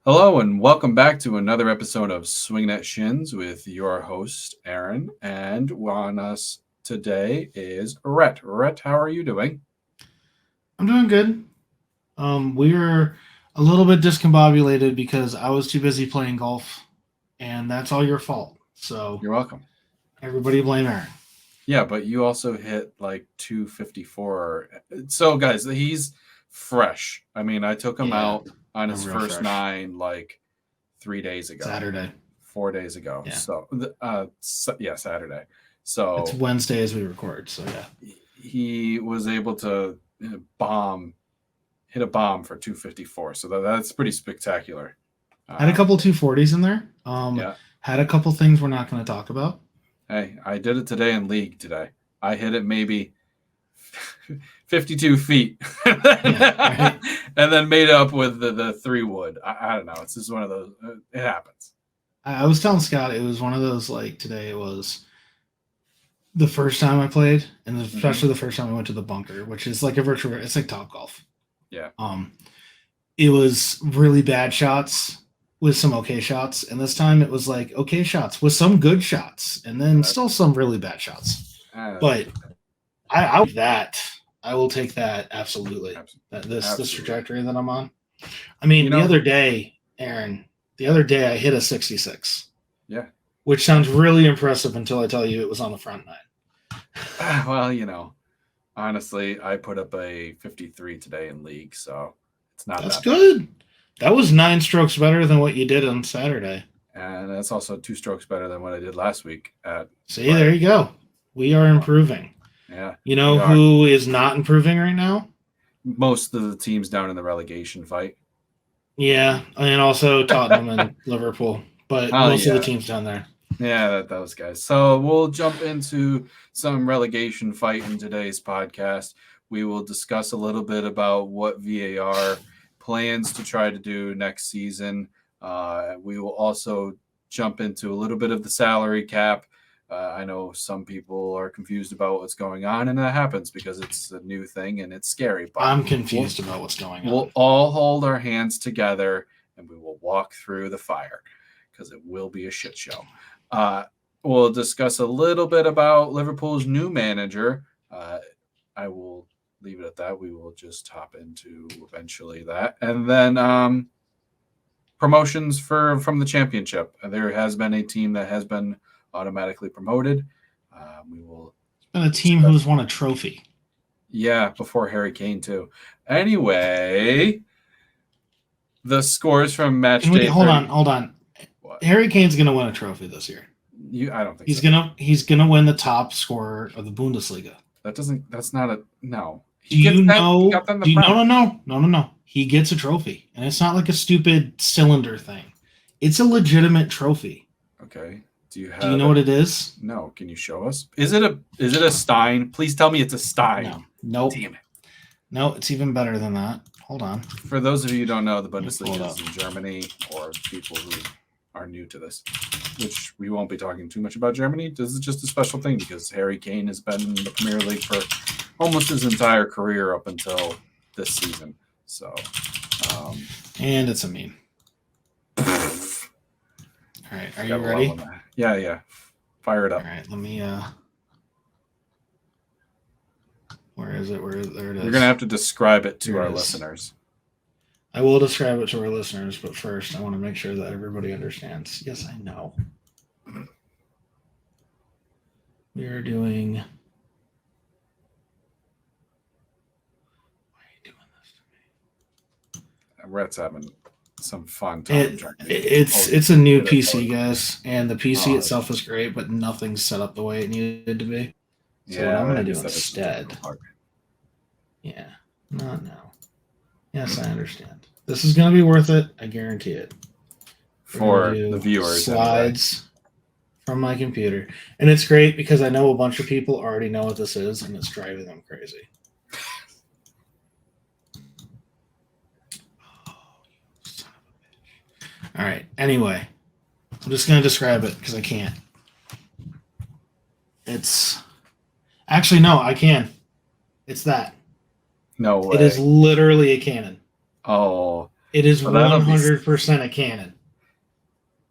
Hello and welcome back to another episode of Swingnet Shins with your host Aaron, and on us today is Rhett. Rhett, how are you doing? I'm doing good. We were a little bit discombobulated because I was too busy playing golf, and that's all your fault. So You're welcome. everybody blame Aaron. Yeah, but you also hit like 254. So guys, he's fresh. I mean, I took him Yeah, out on his I'm real first fresh. nine like 3 days ago, Saturday. 4 days ago. Yeah, Yeah, Saturday. it's So Wednesday as we record. So yeah, he was able to bomb hit a bomb for 254. So that's pretty spectacular. had a Um, couple 240s in there. yeah. Had a couple things we're not going to talk about. Hey, I did it today in league today. I hit it maybe 52 feet Yeah, right. and then made up with the three wood. I don't know. It's just one of those. It happens. I was telling Scott it was one of those like today. It was the first time I played, and Mm-hmm. especially the first time I went to the bunker, which is like a virtual. It's like Top Golf. Yeah. Um, it was really bad shots with some okay shots, and this time it was like okay shots with some good shots, and then That, still some really bad shots. uh, But I will take that. I will take that absolutely. That this absolutely. trajectory that I'm on. I mean, You the know, other day, Aaron, the other day I hit a 66, yeah. which sounds really impressive until I tell you it was on the front nine. Well, honestly, I put up a 53 today in league, so it's not That's that bad. good. That was 9 strokes better than what you did on Saturday. And that's also 2 strokes better than what I did last week at See, there Friday. you go. We are improving. Yeah, You we know are. who is not improving right now? Most of the teams down in the relegation fight. Yeah, and also Tottenham and Liverpool, but Oh most of the yeah, teams down there. yeah, those guys. So we'll jump into some relegation fight in today's podcast. We will discuss a little bit about what VAR plans to try to do next season. We will also jump into a little bit of the salary cap. I know some people are confused about what's going on, and that happens because it's a new thing and it's scary. But I'm we'll, confused about what's going we'll on. all hold our hands together and we will walk through the fire because it will be a shit show. Uh, we'll discuss a little bit about Liverpool's new manager. I will leave it at that. We will just hop into eventually that, and then promotions from the championship. There has been a team that has been automatically promoted. We will It's been a team discuss. who's won a trophy. Yeah, before Harry Kane too. Anyway, the scores from Can we Matchday hold 30. on? Hold on. What? Harry Kane's gonna win a trophy this year. I don't think He's so. gonna win the top scorer of the Bundesliga. That doesn't. That's not a no. Do He gets you that. He know? got that in the Do you Prem. no. He gets a trophy, and it's not like a stupid cylinder thing. It's a legitimate trophy. Okay. Do you Do you have know it? what it is? No. Can you show us? Is it a Stein? Please tell me it's a Stein. No. Nope. Damn it. No, it's even better than that. Hold on. For those of you who don't know, the Let me pull it Bundesliga up. is in Germany, or people who are new to this, which we won't be talking too much about Germany. This is just a special thing because Harry Kane has been in the Premier League for almost his entire career up until this season. So, um, And it's a meme. All right, are you ready? Yeah, yeah. Fire it All up. right, let me. Where is it? There it is. You're gonna have to describe it to Here our it is. listeners. I will describe it to our listeners, but first, I want to make sure that everybody understands. Yes, I know. We are doing. Why are you doing this to me? Rhett's having some fun time trying to It's a new get it PC, guys, and the PC Oh, itself is great, but nothing's set up the way it needed to be. So what yeah, I'm gonna that do is that is the instead? difficult part. Yeah, not now. Yes, I understand. This is gonna be worth it. I guarantee it. We're gonna For do the viewers, anyway. slides from my computer, and it's great because I know a bunch of people already know what this is, and it's driving them crazy. Oh, you son of a bitch. All right. Anyway, I'm just gonna describe it because I can't. It's actually no, I can. It's that. No way. It is literally a cannon. Oh, It is So that'll be. 100% a cannon.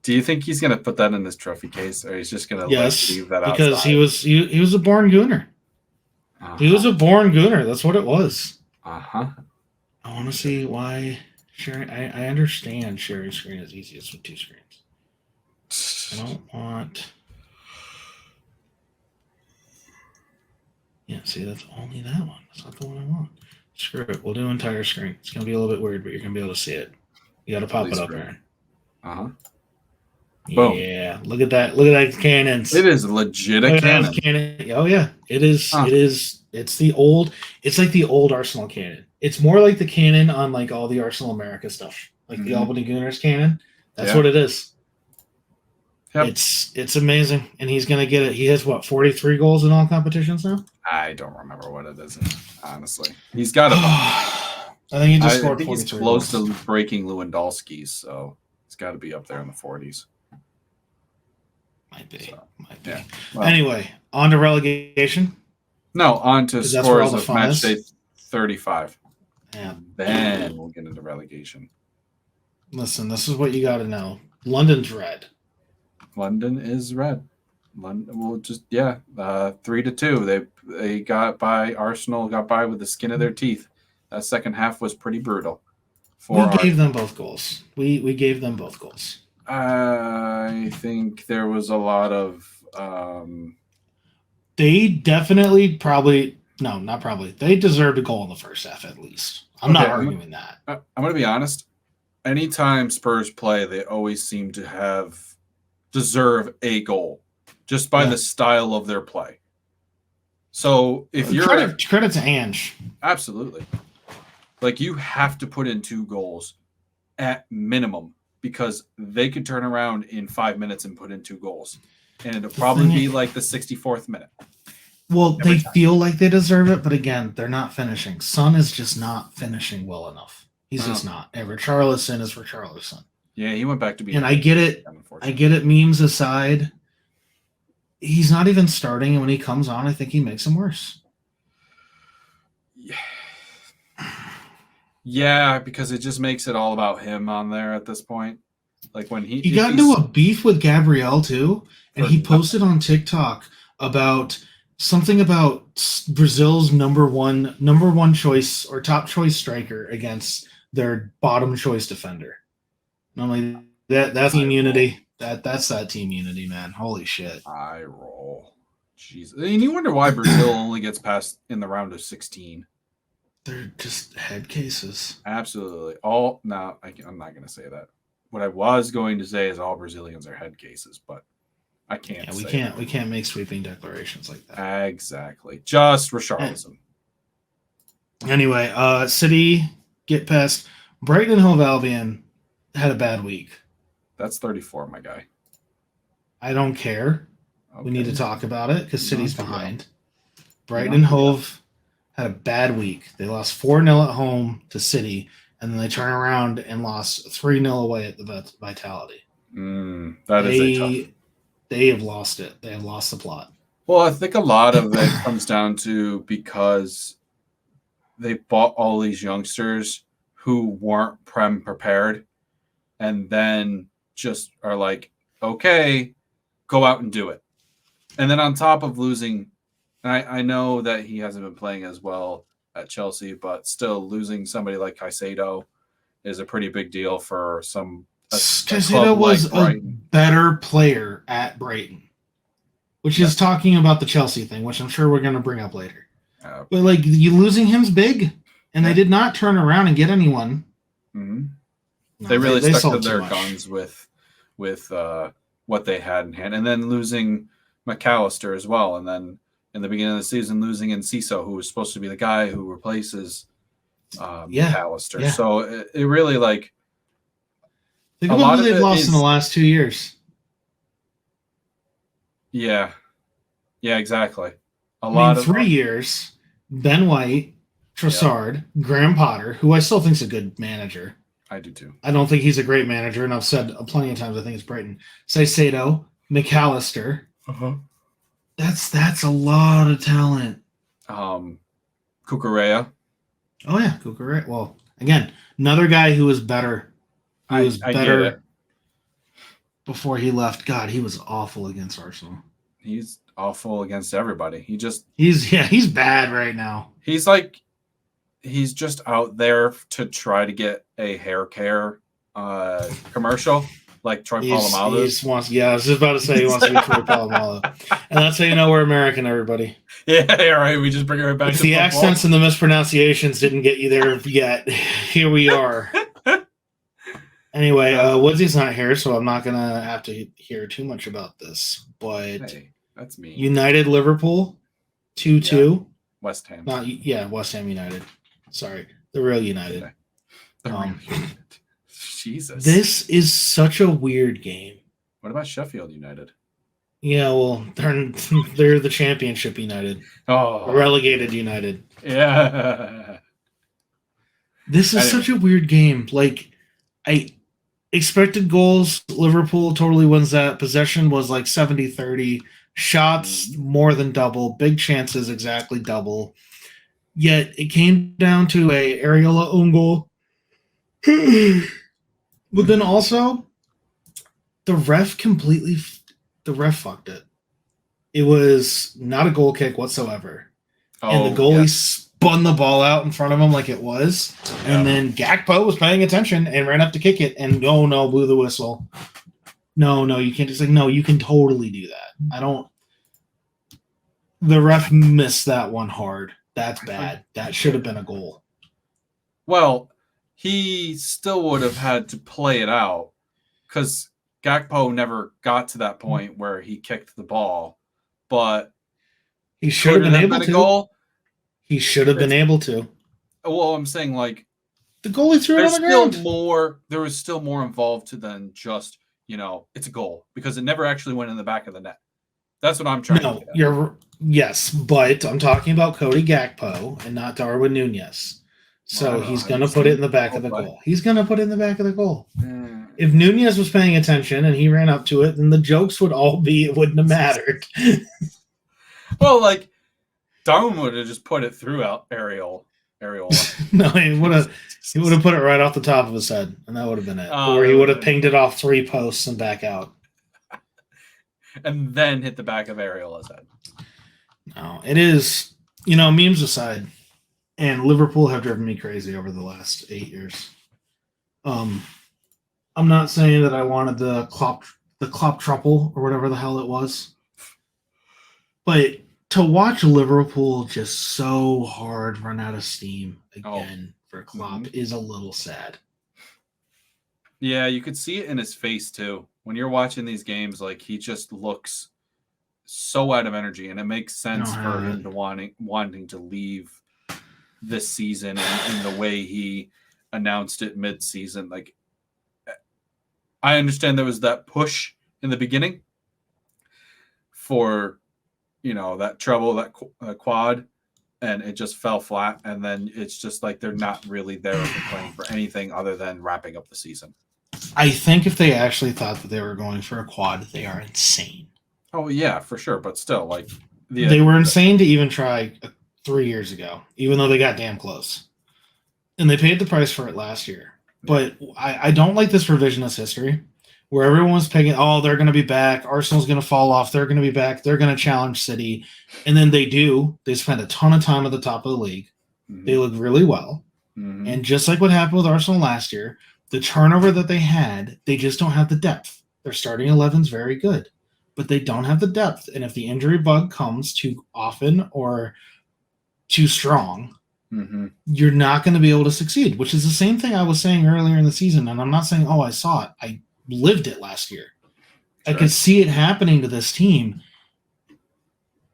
Do you think he's going to put that in his trophy case, or he's just going to Yes, leave that because outside? he was a born gooner. He was a born gooner. That's what it was. Uh-huh. I want to see why sharing. I understand sharing screen is easiest with two screens. I don't want. Yeah, see, that's only that one. That's not the one I want. Screw it. We'll do entire screen. It's gonna be a little bit weird, but you're gonna be able to see it. You got to pop it up, Aaron. Uh-huh. Boom. Yeah, look at that. Look at that cannons. It is legit a cannon. Oh yeah, it is. Huh. It is. It's the old. It's like the old Arsenal cannon. It's more like the cannon on like all the Arsenal America stuff, like the Albany Gooners cannon. That's what it is. Yep. It's amazing, and he's gonna get it. He has what 43 goals in all competitions now. I don't remember what it is, honestly. He's got a. I think he just scored. I think he's close to breaking Lewandowski's, so it's got to be up there in the 40s. Might be. Yeah. Well, anyway, on to relegation. No, on to scores of Matchday 35. Yeah. Then we'll get into relegation. Listen, this is what you got to know. London's red. London is red. London will just 3-2. They got by. Arsenal got by with the skin of their teeth. That second half was pretty brutal. We gave them both goals. We gave them both goals. I think there was a lot of. They definitely not probably. They deserved a goal in the first half at least. I'm not arguing that. I'm going to be honest. Anytime Spurs play, they always seem to deserve a goal just by the style of their play. So if you're credit to Ange. Absolutely. Like you have to put in 2 goals at minimum because they could turn around in 5 minutes and put in 2 goals. And it'll probably be like the 64th minute. Well, they feel like they deserve it, but again, they're not finishing. Son is just not finishing well enough. He's just not. Richarlison is Richarlison. Yeah, he went back to being. And I get it. I get it. Memes aside, he's not even starting, and when he comes on, I think he makes him worse. Yeah, because it just makes it all about him on there at this point. Like when he got into a beef with Gabriel too, and he posted on TikTok about something about Brazil's number one choice or top choice striker against their bottom choice defender. And I'm like, that's team unity. That's that team unity, man. Holy shit. I roll. Jesus. And you wonder why Brazil only gets past in the round of 16. They're just head cases. Absolutely. I'm not going to say that. What I was going to say is all Brazilians are head cases, but I can't. Yeah, we can't make sweeping declarations like that. Exactly. Just Richarlison. Anyway, City get past Brighton and Hove Albion had a bad week. That's 34, my guy. I don't care. Okay. We need to talk about it because City's behind. Brighton and Hove had a bad week. They lost 4-0 at home to City, and then they turn around and lost 3-0 away at the Vitality. That is a tough. They have lost it. They have lost the plot. Well, I think a lot of it comes down to because they bought all these youngsters who weren't prepared and then just are like, okay, go out and do it. And then on top of losing, I know that he hasn't been playing as well at Chelsea, but still losing somebody like Caicedo is a pretty big deal for some. Caicedo was a better player at Brighton, which is talking about the Chelsea thing, which I'm sure we're going to bring up later. But like you losing him's big, and they did not turn around and get anyone. Mm-hmm. No, they really stuck to their guns with what they had in hand, and then losing McAllister as well, and then in the beginning of the season losing Enciso, who was supposed to be the guy who replaces McAllister. Yeah. So it really like. Think about who they've lost in the last 2 years. Yeah. Yeah, exactly. A lot of 3 years. Ben White, Trossard, Graham Potter, who I still think is a good manager. I do too. I don't think he's a great manager, and I've said plenty of times I think it's Brighton. Caicedo, McAllister. Uh-huh. That's a lot of talent. Cucurella. Oh yeah, Cucurella. Well, Again, another guy who was better. I get it. Before he left. God, he was awful against Arsenal. He's awful against everybody. He's bad right now. He's just out there to try to get a hair care commercial like Troy Polamalu. I was just about to say he wants to be Troy Polamalu. And that's how you know we're American, everybody. Yeah, right. We just bring it right back to the accents and the mispronunciations didn't get you there yet. Here we are. Anyway, Woodsy's not here, so I'm not going to have to hear too much about this. But hey, that's me. United Liverpool 2-2. Yeah. West Ham. West Ham United. Sorry, the real United. The real United. Jesus. This is such a weird game. What about Sheffield United? Yeah, well, they're the Championship United. Oh. Relegated United. Yeah. This is such a weird game. Like, expected goals, Liverpool totally wins that. Possession was like 70-30. Shots, more than double. Big chances, exactly double. Yet, it came down to a Areola own goal. But then also, the ref fucked it. It was not a goal kick whatsoever. And the goalie spun the ball out in front of him like it was. Yeah. And then Gakpo was paying attention and ran up to kick it and blew the whistle. No, you can't just no, you can totally do that. The ref missed that one hard. That's bad. That should have been a goal. Well, he still would have had to play it out because Gakpo never got to that point where he kicked the ball, but he should have been able to. Goal? He should have been able to. Well, I'm saying like the goalie threw it on the ground. There was still more involved than just it's a goal because it never actually went in the back of the net. That's what I'm trying to get. Yes, but I'm talking about Cody Gakpo and not Darwin Núñez. So he's going to put it in the back of the goal. He's going to put it in the back of the goal. If Núñez was paying attention and he ran up to it, then the jokes would all be, it wouldn't have mattered. Well, like, Darwin would have just put it through Areola. No, he would have put it right off the top of his head, and that would have been it. Or he would have pinged it off 3 posts and back out. And then hit the back of Areola's head. No, it is, memes aside, and Liverpool have driven me crazy over the last 8 years. I'm not saying that I wanted the Klopp Truple or whatever the hell it was, but to watch Liverpool just so hard run out of steam again for Klopp is a little sad. Yeah, you could see it in his face too. When you're watching these games, like he just looks so out of energy, and it makes sense for him to wanting to leave this season and the way he announced it mid-season. Like, I understand there was that push in the beginning for that treble, that quad, and it just fell flat, and then it's just like they're not really there playing for anything other than wrapping up the season. I think if they actually thought that they were going for a quad, they are insane. Oh yeah, for sure, but still, like they were insane to even try 3 years ago, even though they got damn close, and they paid the price for it last year. But I don't like this revisionist history where everyone's picking, they're going to be back, Arsenal's going to fall off, they're going to be back, they're going to challenge City, and then they do. They spend a ton of time at the top of the league. Mm-hmm. They look really well, and just like what happened with Arsenal last year, the turnover that they had, they just don't have the depth. Their starting 11's very good, but they don't have the depth. And if the injury bug comes too often or too strong, you're not going to be able to succeed, which is the same thing I was saying earlier in the season. And I'm not saying, I saw it. I lived it last year. Sure. I could see it happening to this team.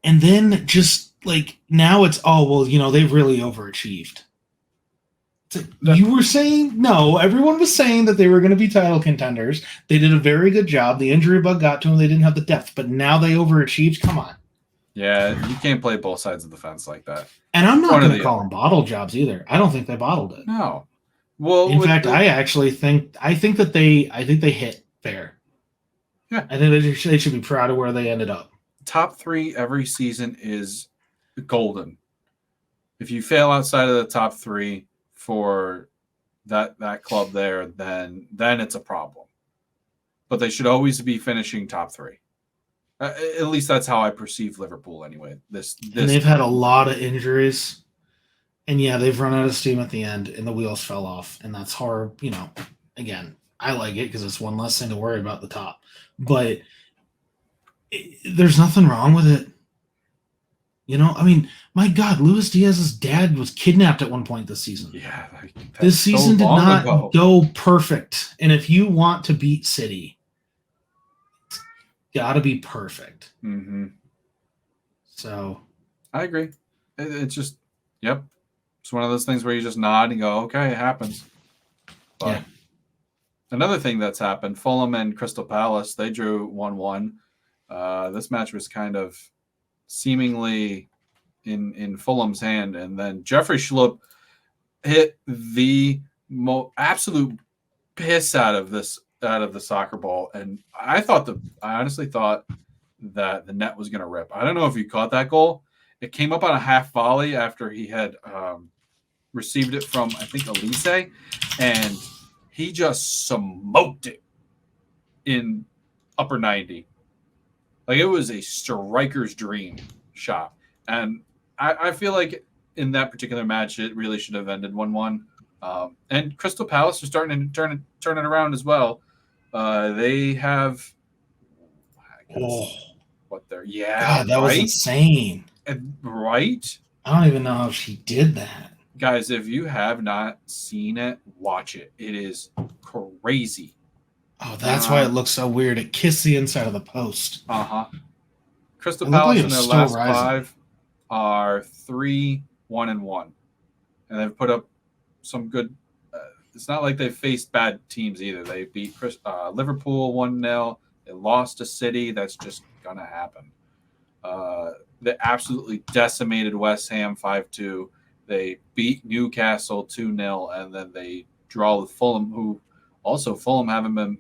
And then just like now it's, they've really overachieved. You were saying no. Everyone was saying that they were going to be title contenders. They did a very good job. The injury bug got to them. They didn't have the depth, but now they overachieved. Come on. Yeah, you can't play both sides of the fence like that. And I'm not going to call them bottle jobs either. I don't think they bottled it. No. Well, in fact, I think that they hit fair. Yeah, I think they should be proud of where they ended up. Top 3 every season is golden. If you fail outside of the top 3 for that club there, then it's a problem. But they should always be finishing top 3. At least that's how I perceive Liverpool anyway. And they've had a lot of injuries. And yeah, they've run out of steam at the end, and the wheels fell off, and that's hard. Again, I like it because it's one less thing to worry about at the top. But there's nothing wrong with it. I mean, my God, Luis Diaz's dad was kidnapped at one point this season. Yeah, this season did not go perfect. And if you want to beat City, it's got to be perfect. Mm-hmm. So I agree. It's just, yep. It's one of those things where you just nod and go, okay, it happens. But yeah. Another thing that's happened, Fulham and Crystal Palace, they drew 1-1. This match was kind of seemingly in Fulham's hand, and then Jeffrey Schlupp hit the absolute piss out of the soccer ball, and I honestly thought that the net was going to rip. I don't know if you caught that goal. It came up on a half volley after he had received it from, I think, Elise, and he just smoked it in upper 90. Like, it was a striker's dream shot. And I feel like in that particular match, it really should have ended 1-1. And Crystal Palace are starting to turn it around as well. They have what they're God, that was insane. Right? I don't even know how she did that. Guys, if you have not seen it, watch it. It is crazy. Oh, that's why it looks so weird. It kissed the inside of the post. Crystal Palace in their last 5 are 3-1-1, and they've put up some good. It's not like they've faced bad teams either. They beat Liverpool 1-0. They lost to City. That's just gonna happen. They absolutely decimated West Ham 5-2. They beat Newcastle 2-0, and then they draw with Fulham, who also Fulham haven't been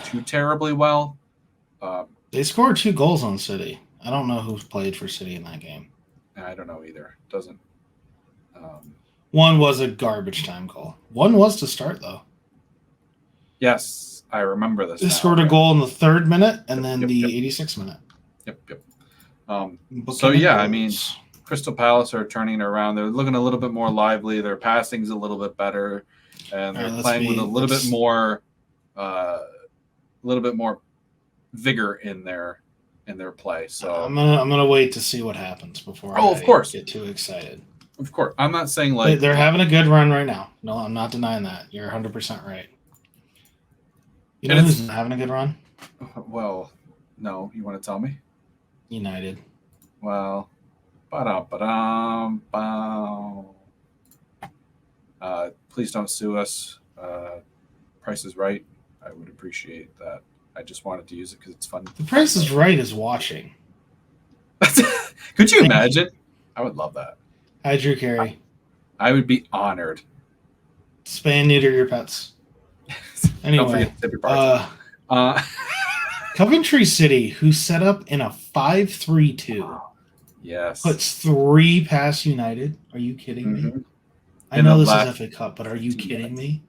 too terribly well. They scored 2 goals on City. I don't know who played for City in that game. I don't know either. Doesn't. One was a garbage time goal. One was to start, though. Yes, I remember this. They scored a goal in the 3rd minute and then the 86th minute. Yep. So, yeah, I mean, Crystal Palace are turning it around. They're looking a little bit more lively. Their passing's a little bit better, and they're playing with a little bit more vigor in their play. So I'm gonna wait to see what happens before of course, get too excited. Of course, I'm not saying like they're having a good run right now. No, I'm not denying that. You're 100% right. You know who's not having a good run? Well, no. You want to tell me? United. Well, please don't sue us. Price is Right. I would appreciate that. I just wanted to use it because it's fun. The Price is Right is watching. Could you imagine? I would love that. Hi, Drew Carey. I would be honored. Spay and neuter your pets. Anyway, don't forget to tip your parts. Coventry City, who set up in a 5-3-2. Yes. Puts 3 past United. Are you kidding me? I know this is FA Cup, but are you kidding me?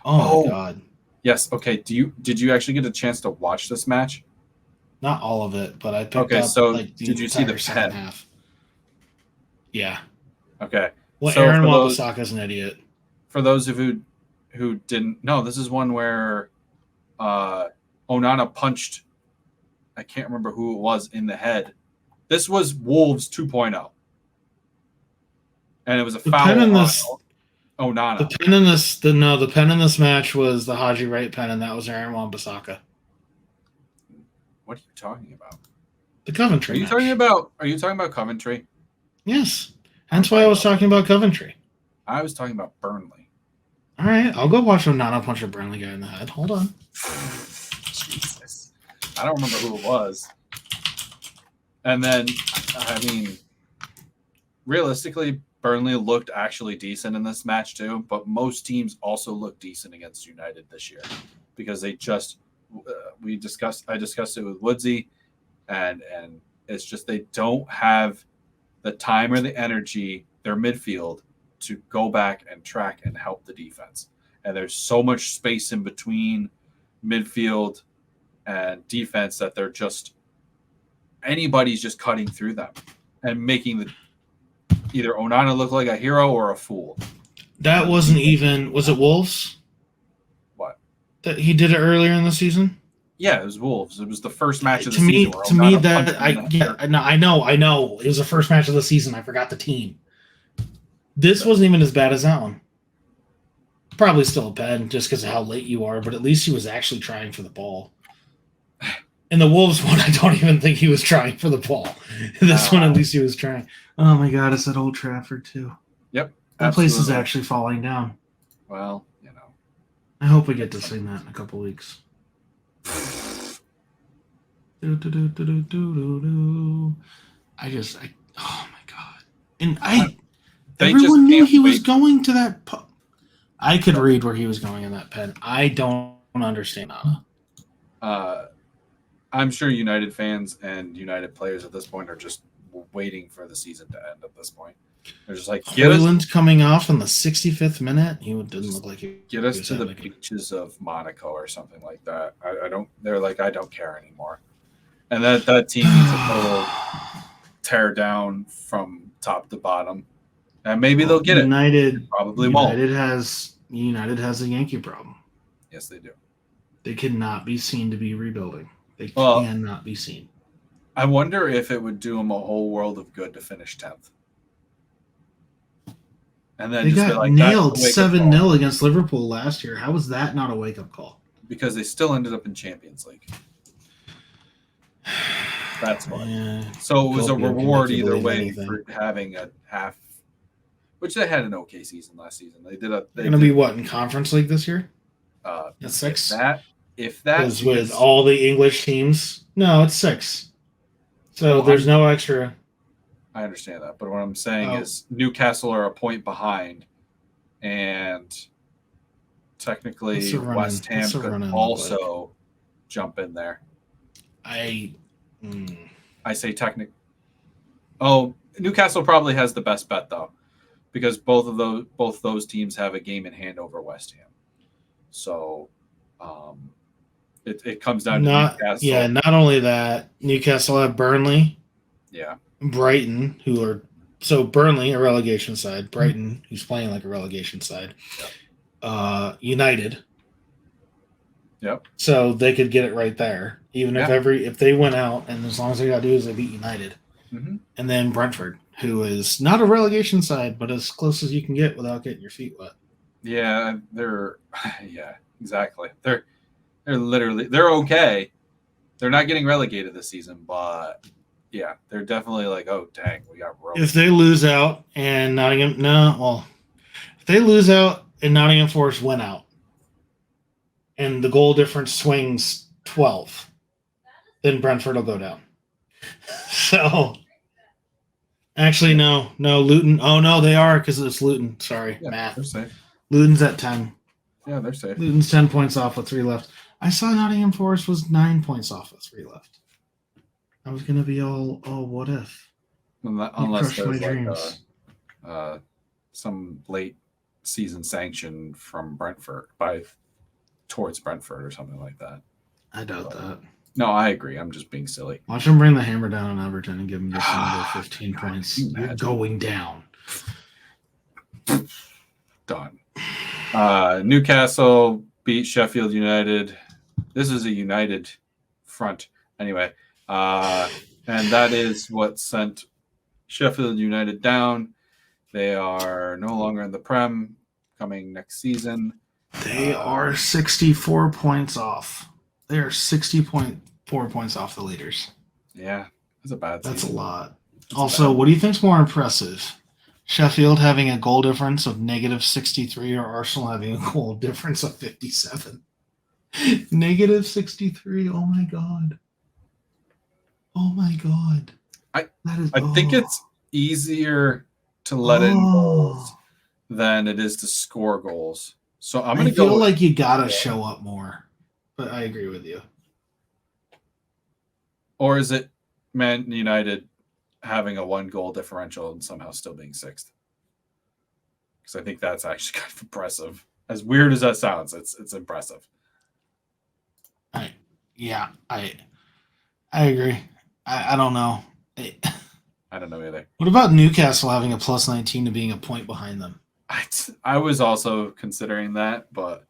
Oh my God. Yes. Okay. Did you actually get a chance to watch this match? Not all of it, but I picked up. So did you see the second half? Yeah. Okay. Well, so Aaron Wan-Bissaka's an idiot. For those of you who didn't know, this is one where Onana punched. I can't remember who it was in the head. This was Wolves 2.0, and it was a foul on Onana. The pen in this match was the Haji Wright pen, and that was Aaron Wan-Bissaka. What are you talking about? The Coventry. Are you talking about Coventry? Yes. Hence why I was talking about Coventry. I was talking about Burnley. All right, I'll go watch Onana punch a Burnley guy in the head. Hold on. Jesus. I don't remember who it was. And then, I mean, realistically, Burnley looked actually decent in this match too, but most teams also look decent against United this year because they just I discussed it with Woodsy, and it's just they don't have the time or the energy. Their midfield to go back and track and help the defense. And there's so much space in between midfield and defense that they're just anybody's just cutting through them and making the either Onana look like a hero or a fool. That wasn't even. Was it Wolves? What? That he did it earlier in the season. Yeah, it was Wolves. It was the first match of the To me, season. to me, that I know. It was the first match of the season. I forgot the team. This wasn't even as bad as that one. Probably still a pen just because of how late you are, but at least he was actually trying for the ball. In the Wolves one, I don't even think he was trying for the ball. This one, at least he was trying. Oh my God, it's at Old Trafford too. Yep, that place is actually falling down. Well, I hope we get to sing that in a couple weeks. Oh my God. And everyone knew he was going to that pub. I could read where he was going in that pen. I don't understand Anna. I'm sure United fans and United players at this point are just waiting for the season to end at this point. They're just like, Hoyland's coming off in the 65th minute. He didn't look like he get us to the beaches of Monaco or something like that. I don't. They're like, I don't care anymore. And that team needs a total tear down from top to bottom. And maybe they'll get United, it. Probably won't. United has a Yankee problem. Yes, they do. They cannot be seen to be rebuilding. They cannot be seen. I wonder if it would do them a whole world of good to finish 10th. And then they got nailed 7-0 against Liverpool last year. How was that not a wake-up call? Because they still ended up in Champions League. That's why. Yeah, so it was a reward either way for having a half, which they had an okay season last season. They're going to be what, in Conference League this year? At 6? If that is with all the English teams. No, it's 6. So there's no extra. I understand that, but what I'm saying is Newcastle are a point behind, and technically West Ham could also jump in there. I say technically. Oh, Newcastle probably has the best bet though, because both those teams have a game in hand over West Ham. So, it comes down to Newcastle. Yeah, not only that, Newcastle have Burnley. Yeah. Brighton, Burnley, a relegation side. Brighton, who's playing like a relegation side. Yep. United. Yep. So they could get it right there, even if they went out, and as long as they got to do is they beat United, and then Brentford, who is not a relegation side, but as close as you can get without getting your feet wet. Yeah, exactly. They're okay. They're not getting relegated this season, but. Yeah, they're definitely like, oh, dang, we got roped. If they lose out and if they lose out and Nottingham Forest win out and the goal difference swings 12, then Brentford will go down. So, actually, no, Luton. Oh, no, they are because it's Luton. Sorry, math. They're safe. Luton's at 10. Yeah, they're safe. Luton's 10 points off with 3 left. I saw Nottingham Forest was 9 points off with 3 left. I was going to be all, what if? Unless there's like some late season sanction from Brentford towards Brentford or something like that. I doubt that. No, I agree. I'm just being silly. Watch them bring the hammer down on Everton and give them just another 15 points. You're going down. Done. Newcastle beat Sheffield United. This is a United front. Anyway. And that is what sent Sheffield United down. They are no longer in the Prem coming next season. They are 64 points off. They are 60.4 points off the leaders. Yeah, that's a bad season. That's a lot. Also, what do you think's more impressive? Sheffield having a goal difference of negative 63 or Arsenal having a goal difference of 57? Negative 63. Oh, my God. Oh my God! I think it's easier to let in goals than it is to score goals. So I'm going to go. I feel like you gotta show up more, but I agree with you. Or is it Man United having a 1 goal differential and somehow still being 6th? because I think that's actually kind of impressive. As weird as that sounds, it's impressive. I agree. I don't know. I don't know either. What about Newcastle having a plus 19 to being a point behind them? I was also considering that, but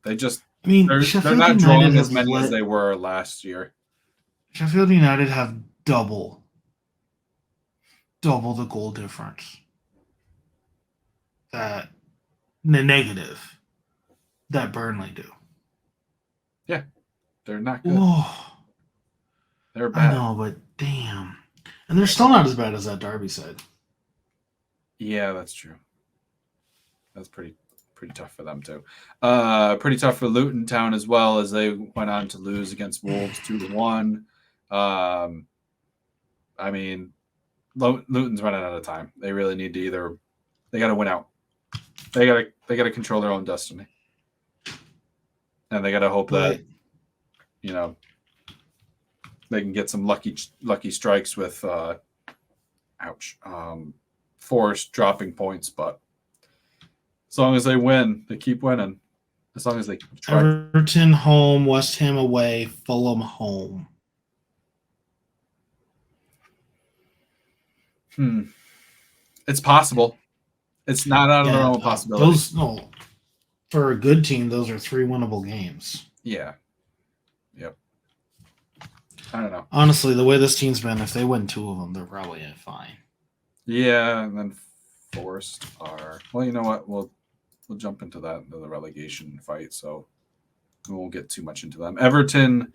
they just I mean, they're Sheffield not United drawing as have many as they were last year. Sheffield United have double the goal difference. That the negative that Burnley do. Yeah, they're not good. Oh, They're bad. I know, but damn, and they're still not as bad as that Derby side. Yeah, that's true. That's pretty tough for them too. Pretty tough for Luton Town as well, as they went on to lose against Wolves 2-1. I mean, Luton's running out of time. They really need to they got to win out. They got to control their own destiny, and they got to hope that they can get some lucky strikes with Forest dropping points, but as long as they win, they keep winning. As long as they try. Everton home, West Ham away, Fulham home. It's possible. It's not out of the realm of possibility. For a good team, those are 3 winnable games. Yeah. Yep. I don't know. Honestly, the way this team's been, if they win 2 of them, they're probably fine. Yeah, and then Forest are. Well, you know what? We'll jump into the relegation fight, so we won't get too much into them. Everton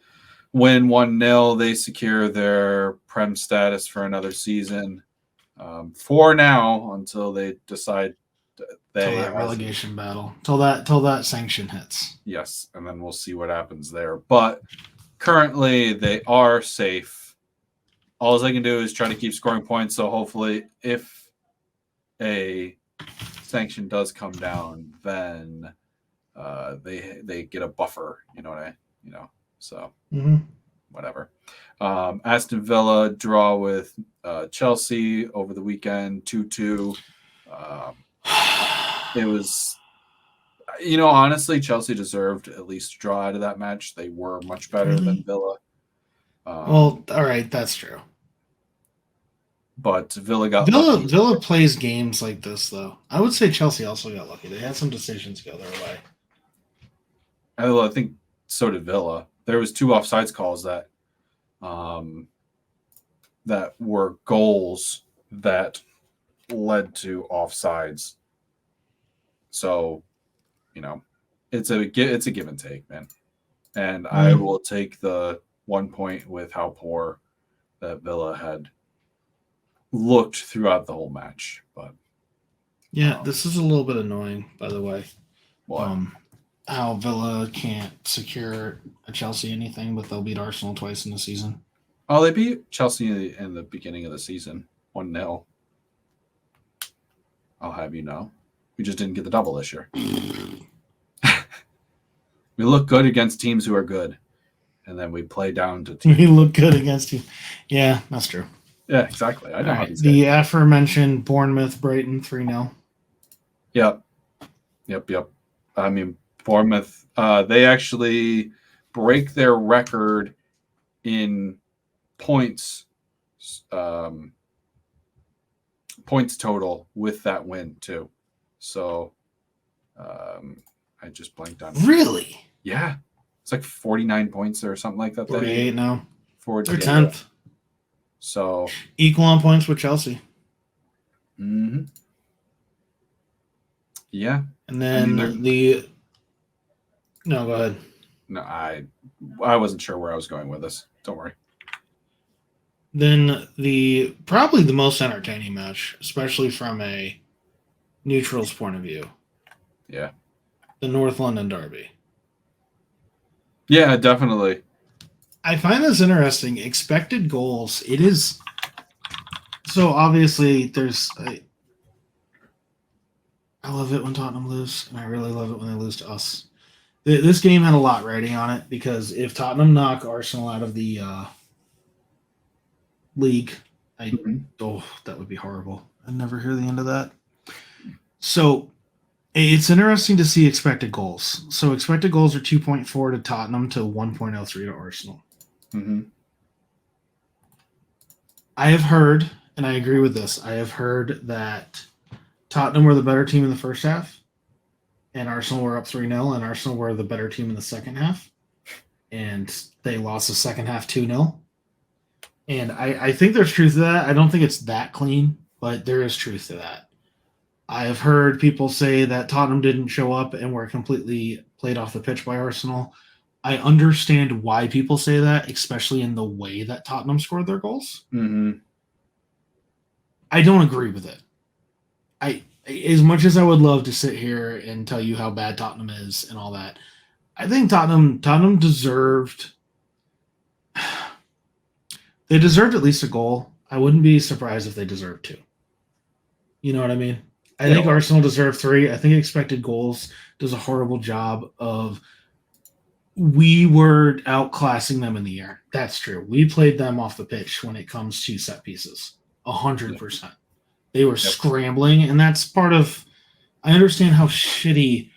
win 1-0. They secure their Prem status for another season. For now, until they decide that relegation battle, till that sanction hits. Yes, and then we'll see what happens there. But currently, they are safe. All they can do is try to keep scoring points. So hopefully, if a sanction does come down, then they get a buffer. So whatever. Aston Villa draw with Chelsea over the weekend, 2-2. It was, honestly, Chelsea deserved at least a draw out of that match. They were much better than Villa. Well, all right, that's true. But Villa got lucky. Villa plays games like this, though. I would say Chelsea also got lucky. They had some decisions go their way. I think so did Villa. There was 2 offsides calls that were goals that led to offsides. So, it's a give and take, man. And I will take the 1 point with how poor that Villa had looked throughout the whole match. But yeah, this is a little bit annoying, by the way. What? How Villa can't secure a Chelsea anything, but they'll beat Arsenal twice in the season. Oh, they beat Chelsea in the beginning of the season, 1-0. I'll have you know. We just didn't get the double this year. We look good against teams who are good, and then we play down to teams. We look good against you. Yeah, that's true. Yeah, exactly. I know how these the aforementioned Bournemouth Brighton 3-0. Yep. I mean, Bournemouth, they actually break their record in points total with that win too. So I just blanked on. Really? Yeah. It's like 49 points or something like that. 48 now. 48. They're 10th. So equal on points with Chelsea. Mm-hmm. Yeah. And then No, go ahead. No, I wasn't sure where I was going with this. Don't worry. Then probably the most entertaining match, especially from a neutral's point of view. Yeah. The North London Derby. Yeah, definitely. I find this interesting. Expected goals. It is. So obviously there's. I love it when Tottenham lose, and I really love it when they lose to us. This game had a lot riding on it because if Tottenham knock Arsenal out of the league, that would be horrible. I never hear the end of that. So it's interesting to see expected goals. So expected goals are 2.4 to Tottenham to 1.03 to Arsenal. Mm-hmm. I have heard, and I agree with this, I have heard that Tottenham were the better team in the first half, and Arsenal were up 3-0, and Arsenal were the better team in the second half, and they lost the second half 2-0. And I think there's truth to that. I don't think it's that clean, but there is truth to that. I have heard people say that Tottenham didn't show up and were completely played off the pitch by Arsenal. I understand why people say that, especially in the way that Tottenham scored their goals. Mm-hmm. I don't agree with it. As much as I would love to sit here and tell you how bad Tottenham is and all that, I think Tottenham deserved. They deserved at least a goal. I wouldn't be surprised if they deserved 2. You know what I mean? I think Arsenal deserved 3. I think expected goals does a horrible job of. We were outclassing them in the air. That's true. We played them off the pitch when it comes to set pieces. 100%. They were scrambling, and that's part of. I understand how shitty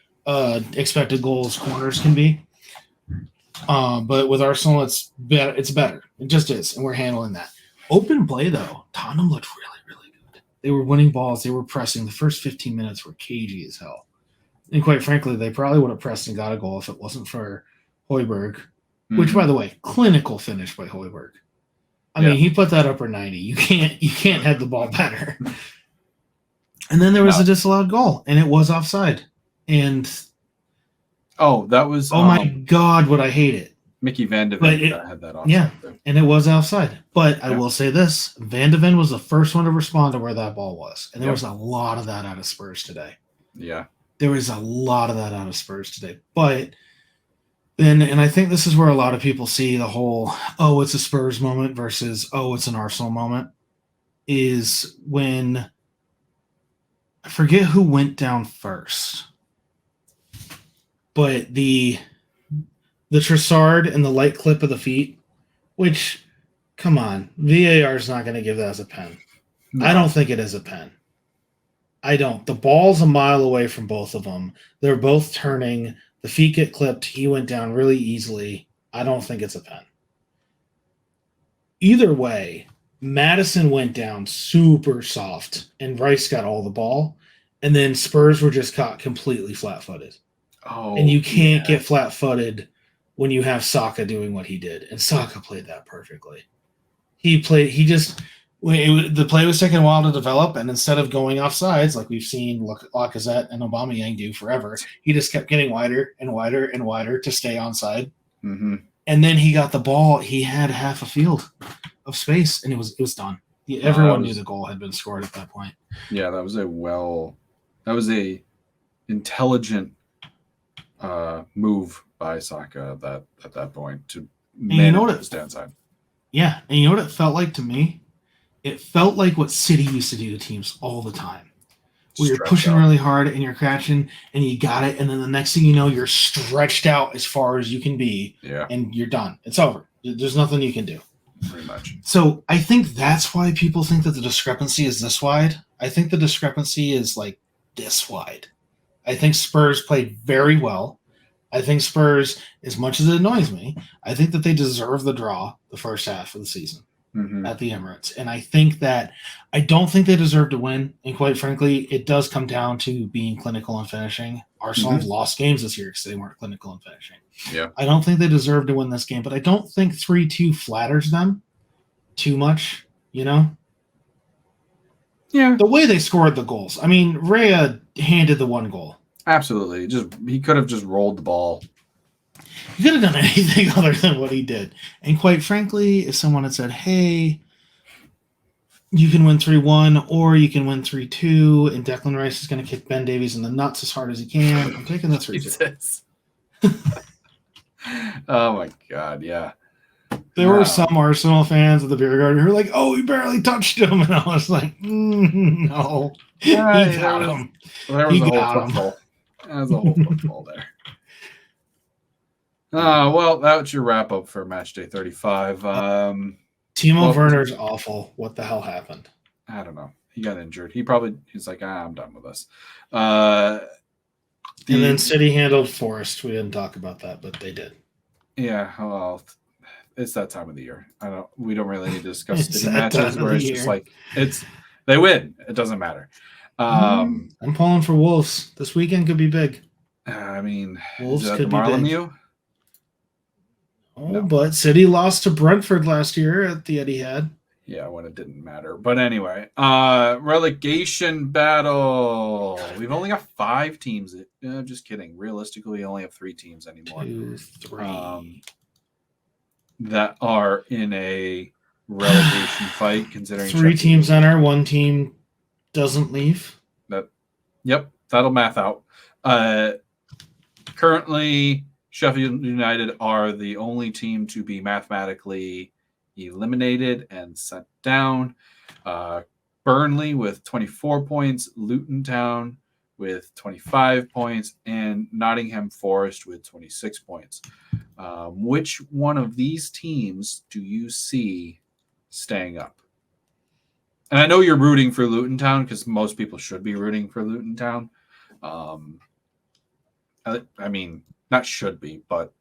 expected goals corners can be, but with Arsenal, it's better. It's better. It just is, and we're handling that. Open play though, Tottenham looked really, really good. They were winning balls. They were pressing. The first 15 minutes were cagey as hell, and quite frankly, they probably would have pressed and got a goal if it wasn't for Højbjerg, which, by the way, clinical finish by Højbjerg. I mean, he put that upper 90. You can't head the ball better. And then there was a disallowed goal, and it was offside. And that was my God, would I hate it? Mickey Van de Ven had that offside. Yeah, and it was offside. But I will say this: Van de Ven was the first one to respond to where that ball was, and there was a lot of that out of Spurs today. Yeah, there was a lot of that out of Spurs today, but. And I think this is where a lot of people see the whole, it's a Spurs moment versus, it's an Arsenal moment, is when, I forget who went down first, but the Trossard and the light clip of the feet, which, come on, VAR is not going to give that as a pen. No. I don't think it is a pen. I don't. The ball's a mile away from both of them. They're both turning. The feet get clipped. He went down really easily. I don't think it's a pen. Either way, Madison went down super soft, and Rice got all the ball, and then Spurs were just caught completely flat-footed. And you can't get flat-footed when you have Saka doing what he did, and Saka played that perfectly. The play was taking a while to develop, and instead of going off sides like we've seen Lacazette and Aubameyang do forever, he just kept getting wider and wider and wider to stay onside. Mm-hmm. And then he got the ball. He had half a field of space, and it was done. Everyone knew the goal had been scored at that point. Yeah, that was a intelligent move by Saka at that point to manage his downside. Yeah, and you know what it felt like to me? It felt like what City used to do to teams all the time. Where you're pushing really hard and you're catching and you got it, and then the next thing you know, you're stretched out as far as you can be, and you're done. It's over. There's nothing you can do. Pretty much. So I think that's why people think that the discrepancy is this wide. I think the discrepancy is like this wide. I think Spurs played very well. I think Spurs, as much as it annoys me, I think that they deserve the draw the first half of the season. Mm-hmm. At the Emirates. And I think that I don't think they deserve to win. And quite frankly, it does come down to being clinical and finishing. Arsenal have lost games this year because they weren't clinical and finishing. Yeah. I don't think they deserve to win this game, but I don't think 3-2 flatters them too much, Yeah. The way they scored the goals. I mean, Raya handed the one goal. Absolutely. He could have just rolled the ball. He could have done anything other than what he did. And quite frankly, if someone had said, hey, you can win 3-1 or you can win 3-2 and Declan Rice is going to kick Ben Davies in the nuts as hard as he can, I'm taking the 3-2. Oh, my God, yeah. There were some Arsenal fans at the beer garden who were like, he barely touched him. And I was like, no. He got him. There was a whole football. There was a whole football there. Well, that's your wrap up for Matchday 35. Timo Werner's awful. What the hell happened? I don't know. he got injured. He's like, I'm done with this. And then City handled Forest. We didn't talk about that, but they did. Yeah, well, it's that time of the year. We don't really need to discuss It's City that matches time where of it's the just year. like they win. It doesn't matter. I'm pulling for Wolves. This weekend could be big. I mean, Wolves is that could the be big. Marlon Oh, No. but City lost to Brentford last year at the Etihad. Yeah, when it didn't matter. But anyway, relegation battle. We've only got 5 teams. Just kidding. Realistically, we only have 3 teams anymore. 2, 3. That are in a relegation fight, considering 3 teams enter, 1 team doesn't leave. Yep, that'll math out. Currently, Sheffield United are the only team to be mathematically eliminated and sent down. Burnley with 24 points, Luton Town with 25 points, and Nottingham Forest with 26 points. Which one of these teams do you see staying up? And I know you're rooting for Luton Town because most people should be rooting for Luton Town. I mean, not should be, but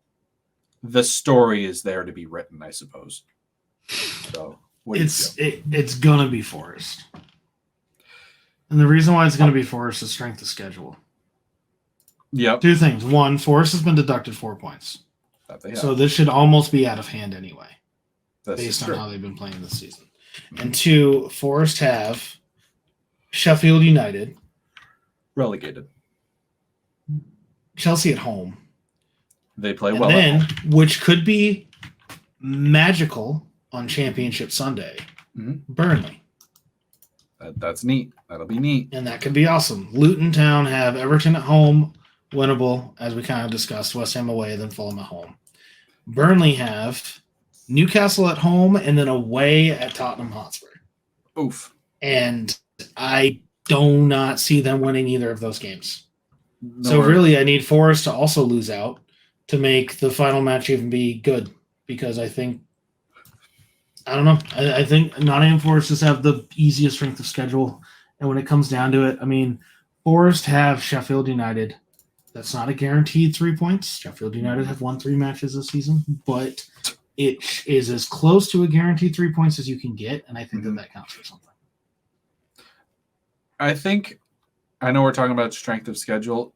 the story is there to be written, I suppose. So it's gonna be Forest, and the reason why it's gonna be Forest is strength of schedule. Yep. 2 things. 1, Forest has been deducted 4 points, so this should almost be out of hand anyway, based on how they've been playing this season. And 2, Forest have Sheffield United relegated, Chelsea at home. They play and well, then which could be magical on Championship Sunday. Burnley. That's neat. That'll be neat, and that could be awesome. Luton Town have Everton at home, winnable, as we kind of discussed. West Ham away, then Fulham at home. Burnley have Newcastle at home and then away at Tottenham Hotspur. Oof. And I do not see them winning either of those games. So really, I need Forest to also lose out to make the final match even be good, because I think, I don't know, I think Nottingham Forest just have the easiest strength of schedule. And when it comes down to it, I mean, Forest have Sheffield United. That's not a guaranteed 3 points. Sheffield United have won 3 matches this season, but it is as close to a guaranteed 3 points as you can get, and I think that counts for something. I know we're talking about strength of schedule,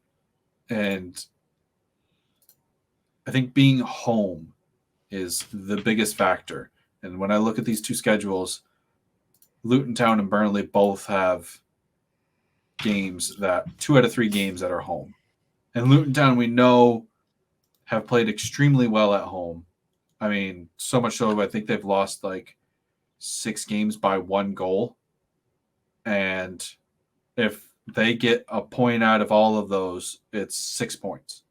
and I think being home is the biggest factor. And when I look at these 2 schedules, Luton Town and Burnley both have games 2 out of 3 games that are home. And Luton Town, we know, have played extremely well at home. I mean, so much so I think they've lost like 6 games by 1 goal. And if they get a point out of all of those, it's 6 points.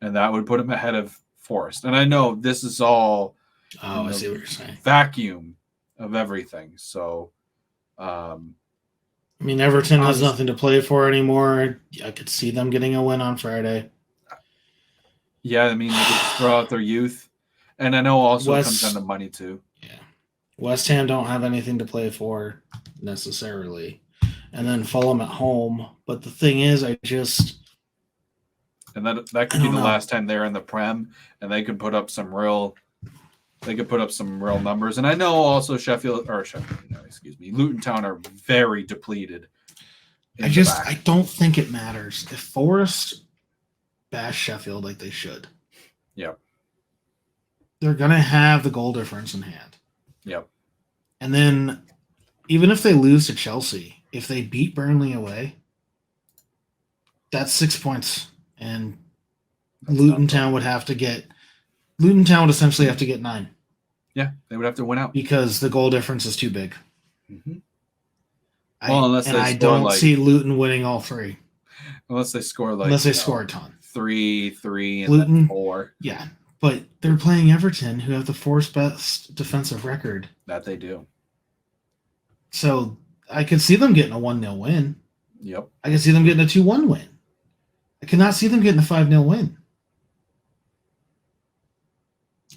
And that would put them ahead of Forest. And I know this is all I see what you're saying. Vacuum of everything. So, I mean, Everton has nothing to play for anymore. I could see them getting a win on Friday. Yeah, I mean, they could throw out their youth. And I know also it comes down to money, too. Yeah. West Ham don't have anything to play for necessarily. And then Fulham at home. But the thing is, and that could be the last time they're in the Prem, and they could put up some real numbers. And I know also Luton Town are very depleted. I don't think it matters if Forest bash Sheffield like they should. Yep. They're gonna have the goal difference in hand. Yep. And then even if they lose to Chelsea, if they beat Burnley away, that's 6 points. And Luton Town would essentially have to get 9. Yeah, they would have to win out because the goal difference is too big. Mm-hmm. I don't see Luton winning all 3. Unless they score score a ton. 3, and Luton, then 4. Yeah, but they're playing Everton, who have the 4th best defensive record. That they do. So I could see them getting a 1-0 win. Yep. I could see them getting a 2-1 win. I cannot see them getting a 5-0 win.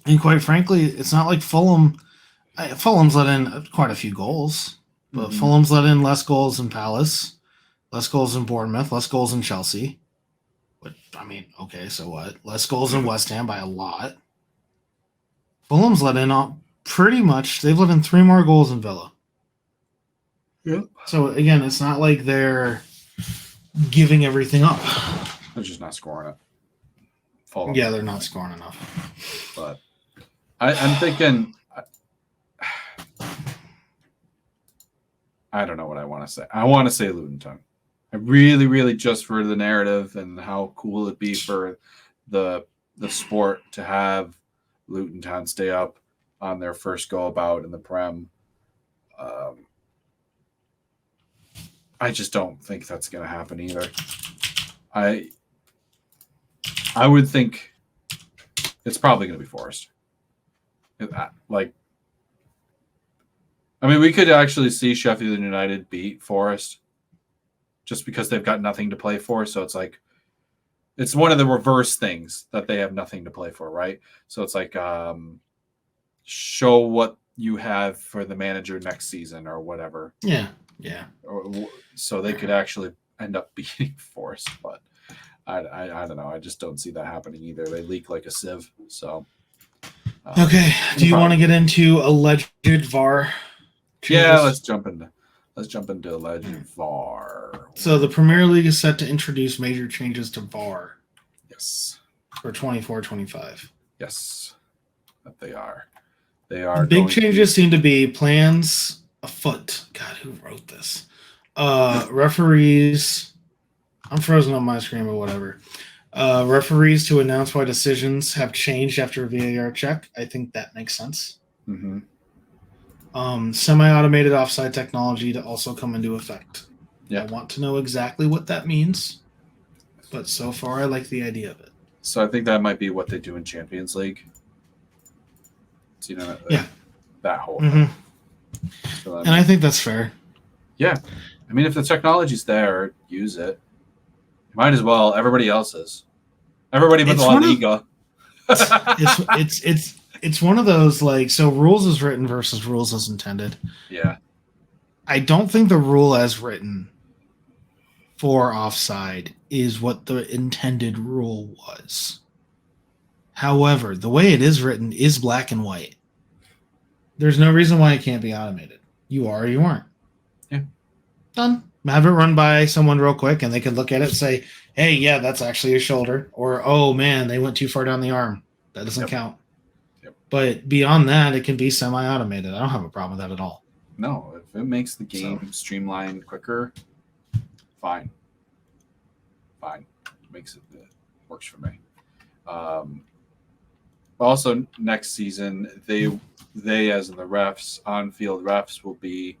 And quite frankly, it's not like Fulham's let in quite a few goals. But Fulham's let in less goals than Palace, less goals than Bournemouth, less goals than Chelsea. But, I mean, okay, so what? Less goals than West Ham by a lot. Fulham's let in pretty much. They've let in 3 more goals than Villa. Yep. So, again, it's not like they're giving everything up. They're just not scoring it. Fulham. Yeah, they're not scoring enough. But I'm thinking... I don't know what I want to say. I want to say Luton Town. I really, really, just for the narrative and how cool it'd be for the sport to have Luton Town stay up on their first go about in the Prem. I just don't think that's going to happen either. I would think it's probably going to be Forest. We could actually see Sheffield United beat Forest just because they've got nothing to play for. So it's one of the reverse things that they have nothing to play for, right? So it's like show what you have for the manager next season or whatever. Yeah. So they could actually end up beating Forest, but I don't know. I just don't see that happening either. They leak like a sieve. So okay. Do you want to get into alleged VAR? Yeah, let's jump into alleged VAR. So the Premier League is set to introduce major changes to VAR. Yes. For 24-25. Yes, that they are. They are. Big changes seem to be plans afoot. God, who wrote this? Referees. I'm frozen on my screen, but whatever. Referees to announce why decisions have changed after a VAR check. I think that makes sense. Mm-hmm. Semi-automated offside technology to also come into effect. Yeah. I want to know exactly what that means, but so far I like the idea of it. So I think that might be what they do in Champions League. So, that whole thing. So and I think that's fair. Yeah. I mean, if the technology's there, use it. Might as well. Everybody else is. Everybody but La Liga. It's one of those, so rules as written versus rules as intended. Yeah. I don't think the rule as written for offside is what the intended rule was. However, the way it is written is black and white. There's no reason why it can't be automated. You are or you aren't. Yeah. Done. Have it run by someone real quick and they can look at it and say, hey, yeah, that's actually a shoulder. Or, oh, man, they went too far down the arm. That doesn't count. Yep. But beyond that, it can be semi-automated. I don't have a problem with that at all. No, if it makes the game streamlined quicker, fine. It works for me. Also, next season, they as in the refs, on-field refs, will be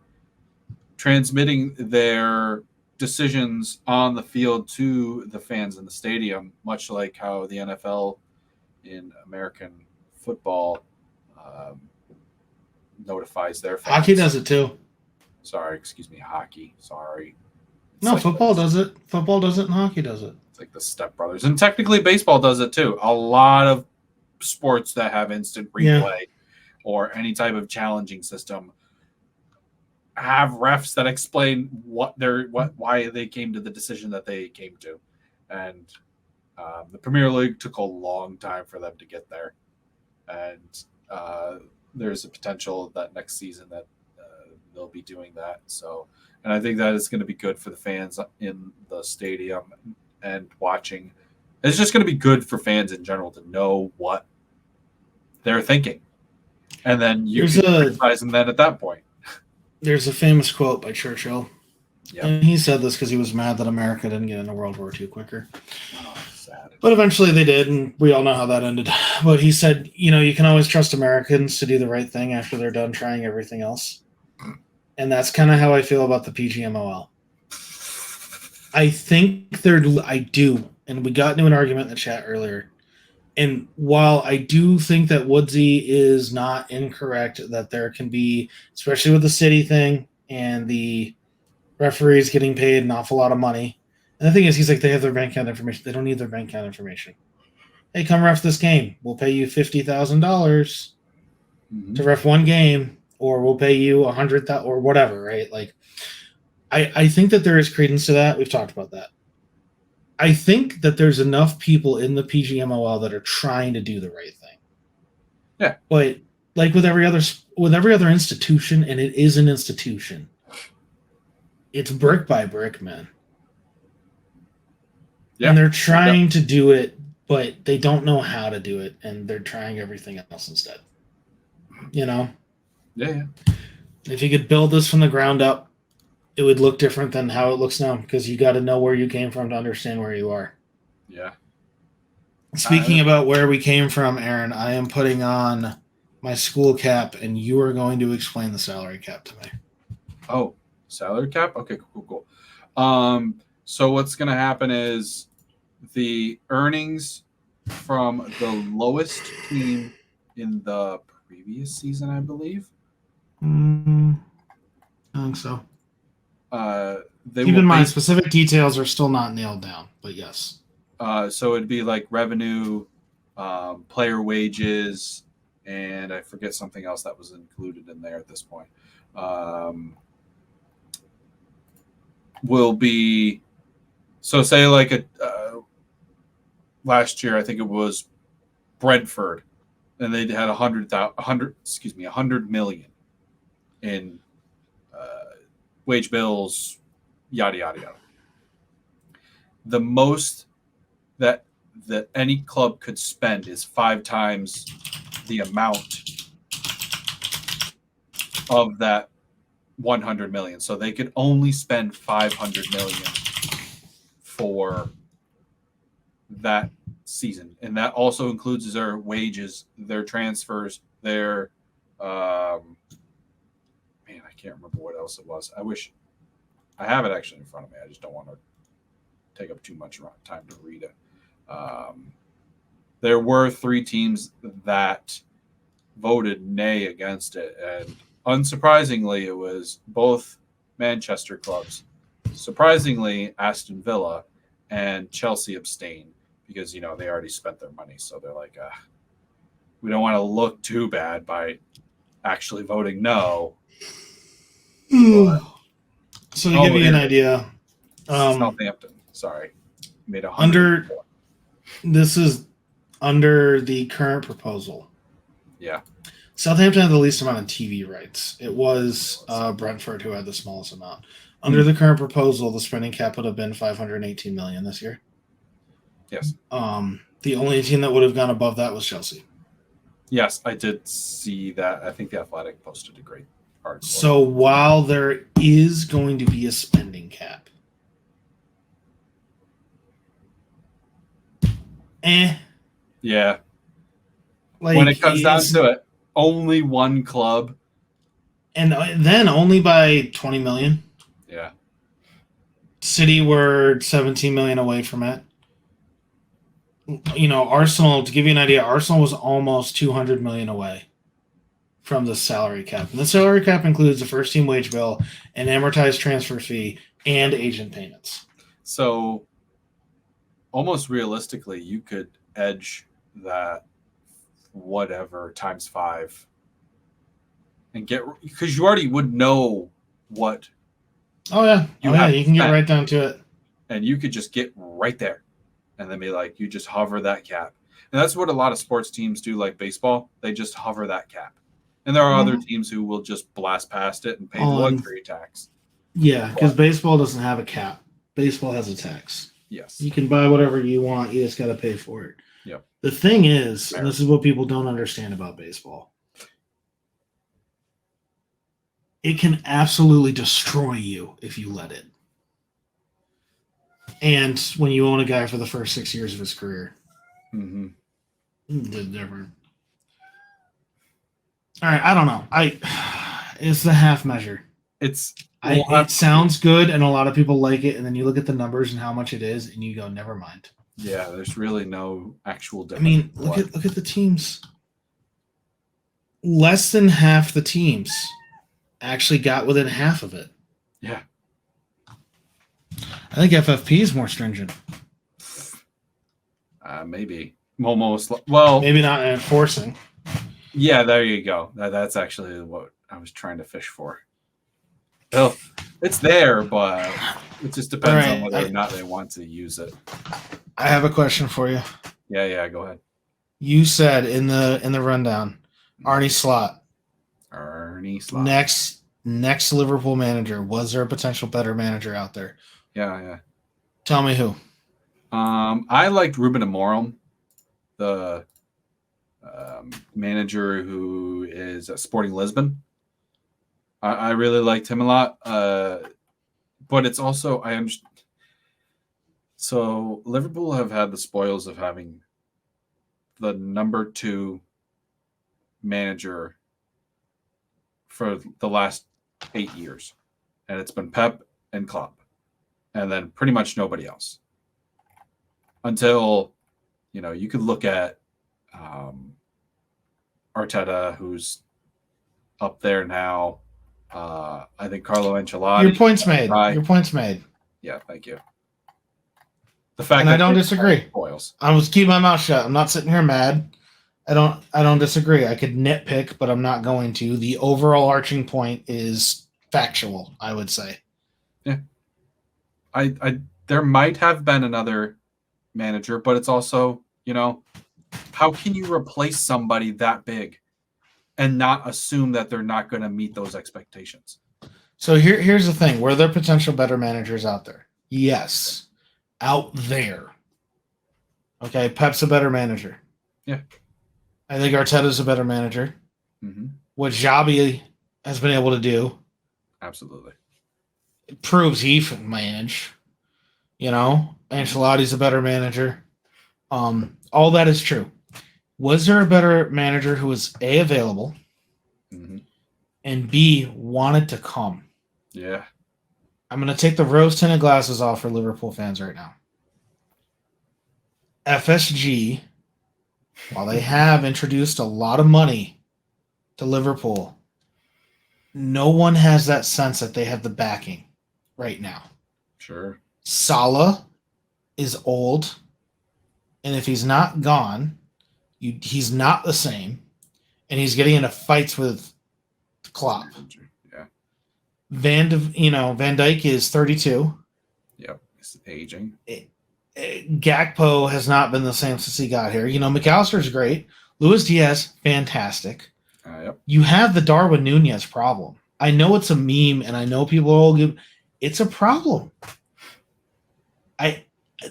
transmitting their decisions on the field to the fans in the stadium, much like how the NFL in American football notifies their fans. Hockey does it too. Hockey. Sorry. No, football does it. Football does it and hockey does it. It's like the Step Brothers. And technically baseball does it too. A lot of sports that have instant replay or any type of challenging system have refs that explain why they came to the decision that they came to. And the Premier League took a long time for them to get there. And there's a potential that next season that they'll be doing that. So, and I think that is going to be good for the fans in the stadium and watching. It's just going to be good for fans in general to know what they're thinking. And then you can criticize them then at that point. There's a famous quote by Churchill. Yep. And he said this because he was mad that America didn't get into World War II quicker. Oh, sad. But eventually they did, and we all know how that ended. But he said, you can always trust Americans to do the right thing after they're done trying everything else. And that's kind of how I feel about the PGMOL. I think I do. And we got into an argument in the chat earlier. And while I do think that Woodsy is not incorrect, that there can be, especially with the city thing and the referees getting paid an awful lot of money. And the thing is, he's like, they have their bank account information. They don't need their bank account information. Hey, come ref this game. We'll pay you $50,000 to ref one game. or we'll pay you 100,000 or whatever, right? Like, I think that there is credence to that. We've talked about that. I think that there's enough people in the PGMOL that are trying to do the right thing. Yeah. But like with every other institution, and it is an institution, it's brick by brick, man. Yeah. And they're trying to do it, but they don't know how to do it, and they're trying everything else instead. You know? Yeah. If you could build this from the ground up, it would look different than how it looks now, because you got to know where you came from to understand where you are. Yeah. Speaking about where we came from, Aaron, I am putting on my school cap, and you are going to explain the salary cap to me. Oh, salary cap? Okay, cool. So what's going to happen is the earnings from the lowest team in the previous season, I believe. I think so. Keep in mind, specific details are still not nailed down, but yes. So it'd be like revenue, player wages, and I forget something else that was included in there at this point. Will be so say like last year I think it was Brentford, and they had 100 million in wage bills, yada yada yada. The most that any club could spend is 5 times the amount of that 100 million. So they could only spend 500 million for that season. And that also includes their wages, their transfers, their I can't remember what else it was. I wish I have it actually in front of me. I just don't want to take up too much time to read it. There were 3 teams that voted nay against it, and unsurprisingly, it was both Manchester clubs. Surprisingly, Aston Villa and Chelsea abstained because, they already spent their money. So they're like, we don't want to look too bad by actually voting no. So to give you an idea, Southampton, sorry, made 100. This is under the current proposal. Yeah. Southampton had the least amount of TV rights. It was Brentford who had the smallest amount. Under the current proposal, the spending cap would have been $518 million this year. Yes. The only team that would have gone above that was Chelsea. Yes, I did see that. I think The Athletic posted a great article. So while there is going to be a spending cap, yeah. Like, when it comes down to it, only one club. And then only by 20 million. Yeah. City were 17 million away from it. Arsenal, to give you an idea, Arsenal was almost 200 million away from the salary cap. And the salary cap includes the first team wage bill, an amortized transfer fee, and agent payments. So almost realistically, you could edge that whatever times 5 and get, because you already would know what. Oh yeah. You can get right down to it. And you could just get right there and then be like, you just hover that cap. And that's what a lot of sports teams do, like baseball. They just hover that cap. And there are other teams who will just blast past it and pay the luxury tax. Yeah, because baseball doesn't have a cap. Baseball has a tax. Yes. You can buy whatever you want. You just got to pay for it. Yep. The thing is, and this is what people don't understand about baseball, it can absolutely destroy you if you let it. And when you own a guy for the first 6 years of his career. Different. All right, I don't know. It's the half measure. It sounds good, and a lot of people like it, and then you look at the numbers and how much it is, and you go, never mind. Yeah, there's really no actual difference. I mean, look at the teams. Less than half the teams actually got within half of it. Yeah. I think FFP is more stringent. Maybe. Almost. Well, maybe not enforcing. Yeah, there you go. That's actually what I was trying to fish for. Well, it's there, but it just depends on whether or not they want to use it. I have a question for you. Yeah, go ahead. You said in the rundown, Arne Slot. Arne Slot. Next Liverpool manager. Was there a potential better manager out there? Yeah. Tell me who. I liked Ruben Amorim, the manager who is at Sporting Lisbon. I really liked him a lot. But it's also so Liverpool have had the spoils of having the number 2 manager for the last 8 years, and it's been Pep and Klopp, and then pretty much nobody else. Until, you could look at Arteta, who's up there now. I think Carlo Ancelotti. Your point's made. Your point's made. Yeah, thank you. The fact and that I don't disagree. Spoils. I was keeping my mouth shut. I'm not sitting here mad. I don't disagree. I could nitpick, but I'm not going to. The overall arching point is factual, I would say. Yeah. There might have been another manager, but it's also, how can you replace somebody that big and not assume that they're not going to meet those expectations? So here's the thing. Were there potential better managers out there? Yes. Out there. Okay, Pep's a better manager. Yeah. I think Arteta's a better manager. Mm-hmm. What Xabi has been able to do. Absolutely. It proves he can manage. Ancelotti's a better manager. All that is true. Was there a better manager who was A, available, and B, wanted to come? Yeah. I'm going to take the rose-tinted glasses off for Liverpool fans right now. FSG, while they have introduced a lot of money to Liverpool, no one has that sense that they have the backing right now. Sure. Salah is old, and if he's not gone, he's not the same, and he's getting into fights with Klopp. Yeah. Van Dijk is 32. Yep, he's aging. Gakpo has not been the same since he got here. McAllister's great. Luis Diaz, fantastic. Yep. You have the Darwin Nunez problem. I know it's a meme, and I know people all give. It's a problem.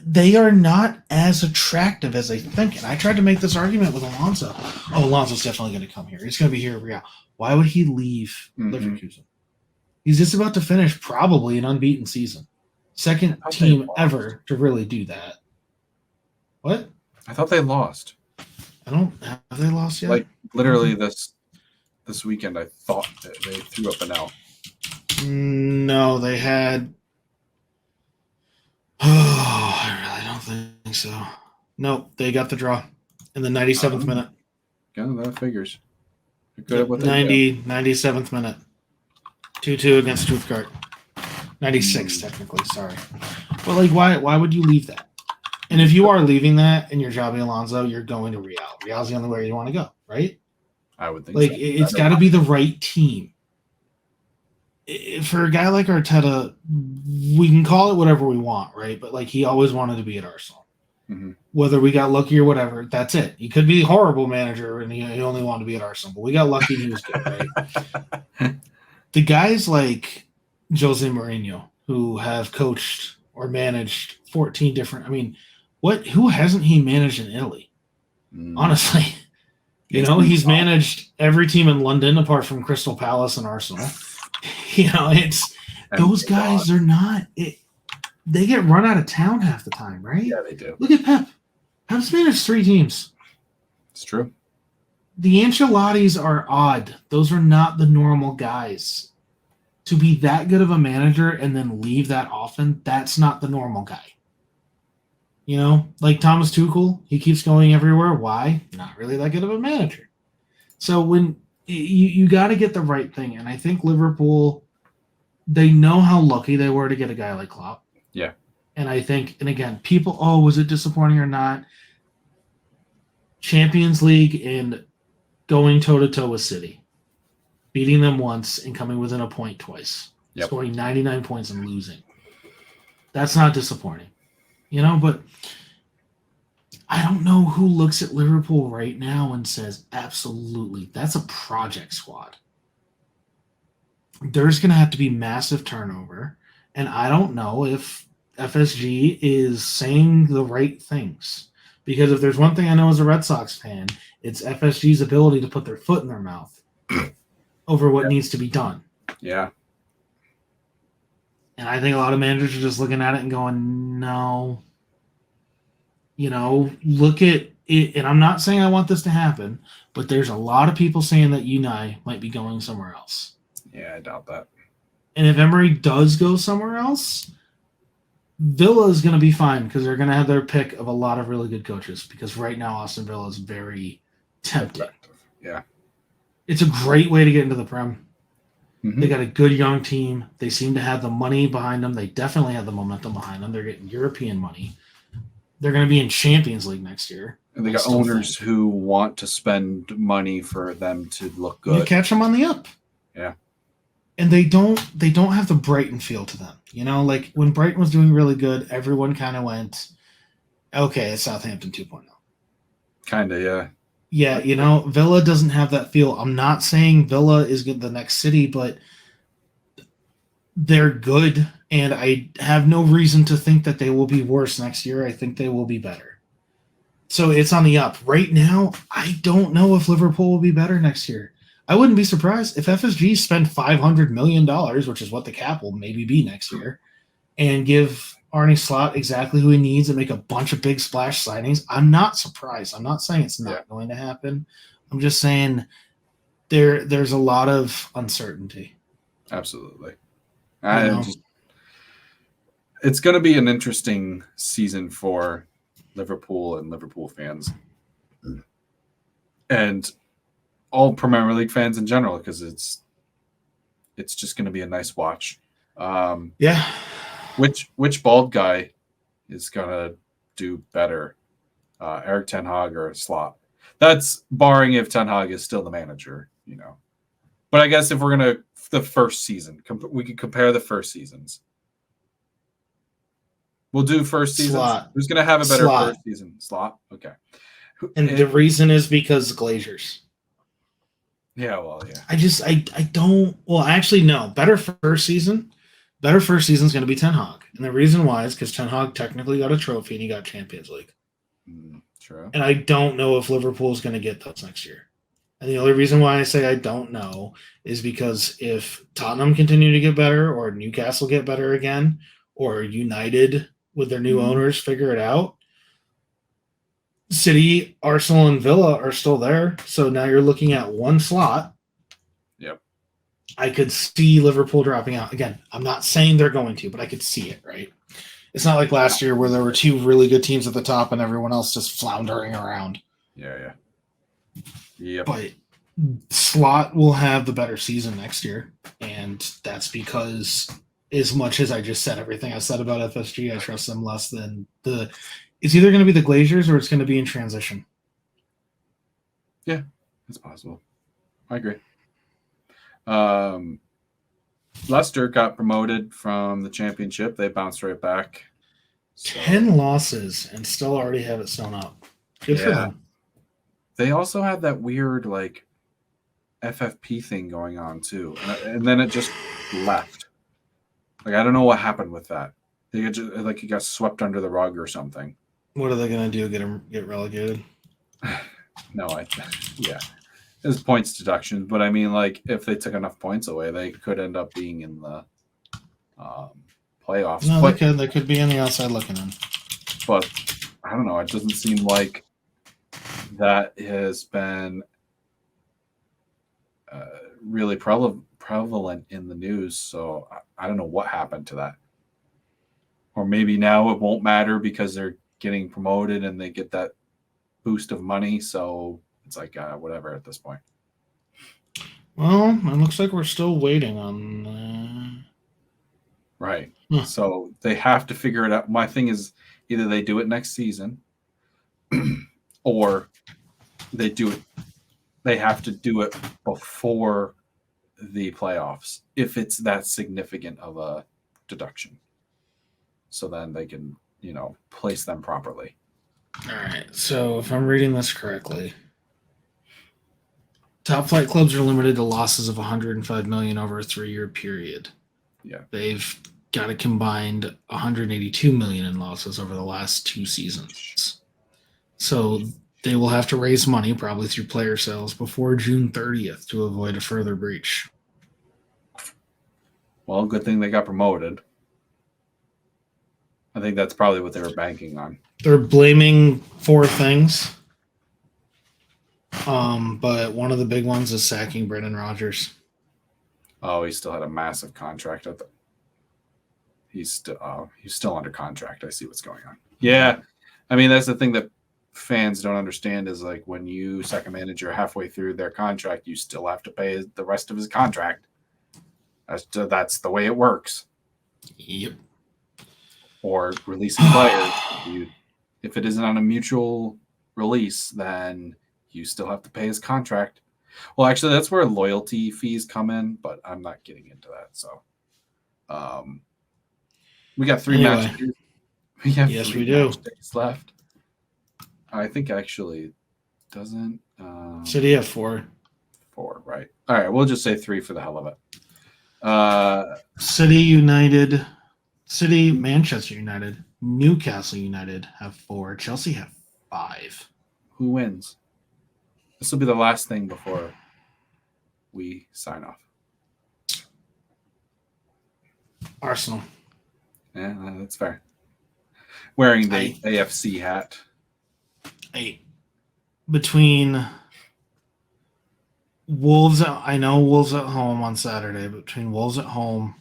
They are not as attractive as they think. And I tried to make this argument with Alonso. Oh, Alonso's definitely going to come here. He's going to be here at Real. Why would he leave Leverkusen? He's just about to finish probably an unbeaten season. Second team ever to really do that. What? I thought they lost. Have they lost yet? Like literally this weekend, I thought that they threw up an L. No, they had. Oh, I really don't think so. Nope, they got the draw in the 97th minute. Yeah, that figures. Good at what 97th minute. 2-2 against Stuttgart. 96 technically, sorry. But why would you leave that? And if you are leaving that and you're Xabi Alonso, you're going to Real. Real's the only way you want to go, right? I would think so. It's got to be the right team. For a guy like Arteta, we can call it whatever we want, right? But he always wanted to be at Arsenal. Mm-hmm. Whether we got lucky or whatever, that's it. He could be a horrible manager and he only wanted to be at Arsenal, but we got lucky and he was good, right? The guys like Jose Mourinho, who have coached or managed 14 different. Who hasn't he managed in Italy? Honestly, he's managed every team in London apart from Crystal Palace and Arsenal. It's those guys are not. They get run out of town half the time, right? Yeah, they do. Look at Pep. Pep's managed 3 teams. It's true. The Ancelottis are odd. Those are not the normal guys. To be that good of a manager and then leave that often, that's not the normal guy. Like Thomas Tuchel, he keeps going everywhere. Why? Not really that good of a manager. So when you got to get the right thing, and I think Liverpool, they know how lucky they were to get a guy like Klopp. Yeah. And I think, and again, people, was it disappointing or not? Champions League and going toe-to-toe with City. beating them once and coming within a point twice, Yep. scoring 99 points and losing. That's not disappointing, but I don't know who looks at Liverpool right now and says, absolutely, that's a project squad. There's going to have to be massive turnover, and I don't know if FSG is saying the right things. Because if there's one thing I know as a Red Sox fan, it's FSG's ability to put their foot in their mouth over what needs to be done. Yeah. And I think a lot of managers are just looking at it and going, no. Look at it. And I'm not saying I want this to happen, but there's a lot of people saying that Unai might be going somewhere else. Yeah, I doubt that. And if Emery does go somewhere else, Villa is going to be fine because they're going to have their pick of a lot of really good coaches because right now Aston Villa is very tempting. Yeah. It's a great way to get into the Prem. Mm-hmm. They got a good young team. They seem to have the money behind them. They definitely have the momentum behind them. They're getting European money. They're going to be in Champions League next year. And they got owners who want to spend money for them to look good. You catch them on the up. Yeah. And they don't have the Brighton feel to them. Like when Brighton was doing really good, everyone kind of went, okay, it's Southampton 2.0. Kind of, yeah. Yeah, Villa doesn't have that feel. I'm not saying Villa is good the next city, but they're good, and I have no reason to think that they will be worse next year. I think they will be better. So it's on the up. Right now, I don't know if Liverpool will be better next year. I wouldn't be surprised if FSG spend $500 million, which is what the cap will maybe be next year, and give Arne Slot exactly who he needs and make a bunch of big splash signings. I'm not surprised. I'm not saying it's not going to happen. I'm just saying there's a lot of uncertainty. Absolutely. It's going to be an interesting season for Liverpool and Liverpool fans. And all Premier League fans in general, because it's just going to be a nice watch. Yeah. Which bald guy is going to do better, Eric Ten Hag or Slot? That's barring if Ten Hag is still the manager, But I guess if we're going to the first season, we could compare the first seasons. We'll do first season. Slot. Who's going to have a better first season? Slot? Okay. And the reason is because Glazers. Yeah, well, yeah. I don't. Well, actually, no. Better first season is going to be Ten Hag. And the reason why is because Ten Hag technically got a trophy and he got Champions League. True. And I don't know if Liverpool is going to get those next year. And the only reason why I say I don't know is because if Tottenham continue to get better or Newcastle get better again or United with their new owners figure it out, City, Arsenal, and Villa are still there. So now you're looking at one slot. Yep. I could see Liverpool dropping out. Again, I'm not saying they're going to, but I could see it, right? It's not like last year where there were two really good teams at the top and everyone else just floundering around. Yeah. Yep. But Slot will have the better season next year. And that's because as much as I just said everything I said about FSG, I trust them less than it's either going to be the Glazers or it's going to be in transition. Yeah, it's possible. I agree. Leicester got promoted from the championship. They bounced right back. So. 10 losses and still already have it sewn up. Good for them. They also had that weird FFP thing going on too, and then it just left. I don't know what happened with that. They it got swept under the rug or something. What are they gonna do? Get relegated? No, there's points deductions, but I mean, if they took enough points away, they could end up being in the playoffs. No, they could be on the outside looking in. But I don't know. It doesn't seem like that has been really prevalent in the news. So I don't know what happened to that. Or maybe now it won't matter because they're getting promoted and they get that boost of money. So it's whatever at this point. Well, it looks like we're still waiting on. Right. So they have to figure it out. My thing is either they do it next season or they do it. They have to do it before the playoffs if it's that significant of a deduction. So then they can, place them properly. All right. So if I'm reading this correctly, top flight clubs are limited to losses of 105 million over a 3-year period. Yeah. They've got a combined 182 million in losses over the last 2 seasons. So they will have to raise money, probably through player sales, before June 30th to avoid a further breach. Well, good thing they got promoted. I think that's probably what they were banking on. They're blaming 4 things. But one of the big ones is sacking Brendan Rodgers. Oh, he still had a massive contract. He's still under contract. I see what's going on. Yeah. I mean, that's the thing that fans don't understand is like when you sack a manager halfway through their contract, you still have to pay the rest of his contract. That's the way it works. Yep. Or releasing players. If it isn't on a mutual release, then you still have to pay his contract. Well, actually, that's where loyalty fees come in, but I'm not getting into that. So, we got 3 matches. We have 3 match days left. I think actually doesn't. City have 4. 4, right? All right, we'll just say 3 for the hell of it. City, Manchester United, Newcastle United have 4. Chelsea have 5. Who wins? This will be the last thing before we sign off. Arsenal. Yeah, that's fair. Wearing the AFC hat. 8. Between Wolves, I know Wolves at home on Saturday, but between Wolves at home,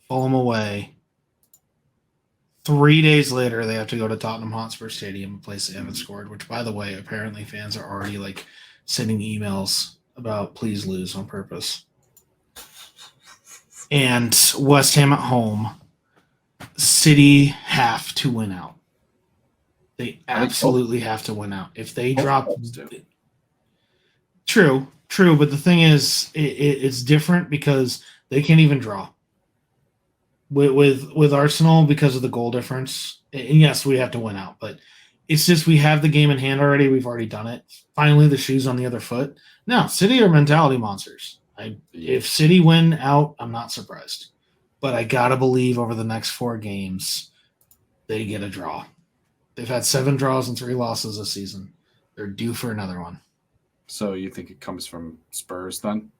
Fulham away, 3 days later, they have to go to Tottenham Hotspur Stadium, a place they haven't scored, which, by the way, apparently fans are already sending emails about please lose on purpose. And West Ham at home, City have to win out. They absolutely have to win out. If they drop... True, but the thing is, it's different because they can't even draw. With Arsenal, because of the goal difference, and yes, we have to win out, but it's just we have the game in hand already. We've already done it. Finally, the shoe's on the other foot. Now, City are mentality monsters. If City win out, I'm not surprised. But I got to believe over the next 4 games, they get a draw. They've had 7 draws and 3 losses this season. They're due for another one. So you think it comes from Spurs then?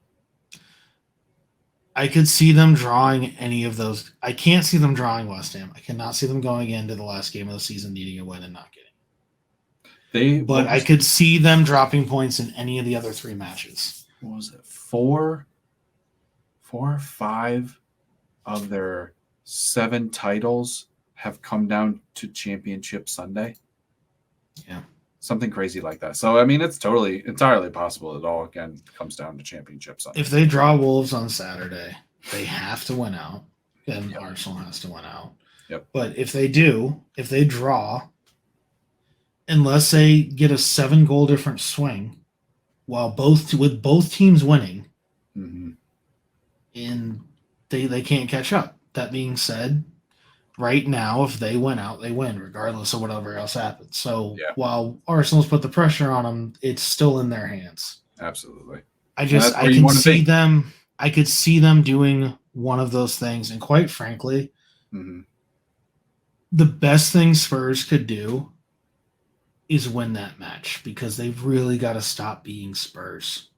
I could see them drawing any of those. I can't see them drawing West Ham. I cannot see them going into the last game of the season needing a win and not getting. But I could see them dropping points in any of the other 3 matches. What was it? 4 or 5 of their 7 titles have come down to Championship Sunday. Yeah. Something crazy like that. So, I mean, it's entirely possible it all, again, comes down to Championship Sunday. If they draw Wolves on Saturday, they have to win out. And Arsenal has to win out. Yep. But if they draw, unless they get a 7-goal difference swing, with both teams winning, and they can't catch up. That being said, right now, if they win out, they win, regardless of whatever else happens. So while Arsenal's put the pressure on them, it's still in their hands. Absolutely. I could see them doing one of those things. And quite frankly, the best thing Spurs could do is win that match because they've really got to stop being Spurs.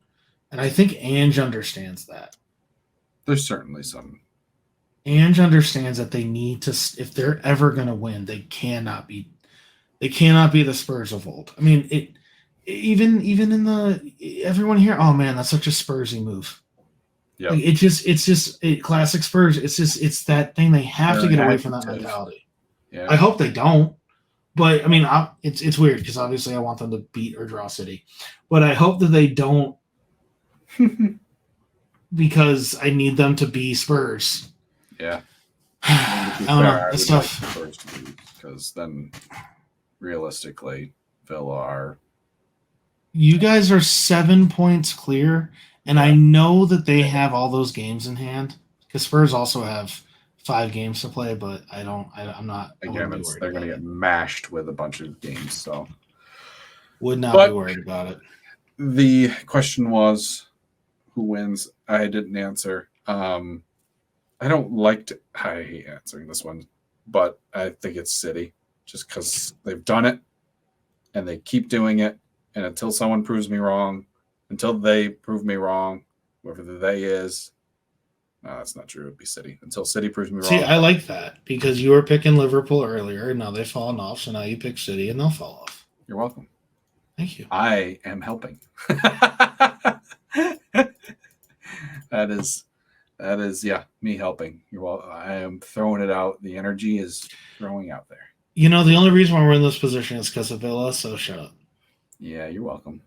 And I think Ange understands that. There's certainly some. Ange understands that they need to, if they're ever going to win, they cannot be the Spurs of old. I mean, even in everyone here, oh man, that's such a Spursy move. Yeah, it's just classic Spurs. It's that thing they have to get away from that mentality. Yeah, I hope they don't. But I mean, it's weird because obviously I want them to beat or draw City, but I hope that they don't because I need them to be Spurs. Yeah. I don't know. It's tough. Because then, realistically, Villa are. You guys are 7 points clear, And I know that they have all those games in hand because Spurs also have 5 games to play, but I'm not. I Again, wouldn't be worried they're going about to it. get mashed with a bunch of games. So Would not be worried about it. The question was, who wins? I didn't answer. I don't like to. I hate answering this one, but I think it's City, just because they've done it, and they keep doing it, and until someone proves me wrong, until they prove me wrong, whoever the they is. No, that's not true. It'd be City. Until City proves me wrong. See, I like that because you were picking Liverpool earlier, and now they've fallen off. So now you pick City, and they'll fall off. You're welcome. Thank you. I am helping. That is me helping. I am throwing it out. The energy is throwing out there. The only reason why we're in this position is because of Villa. So shut up. Yeah, you're welcome.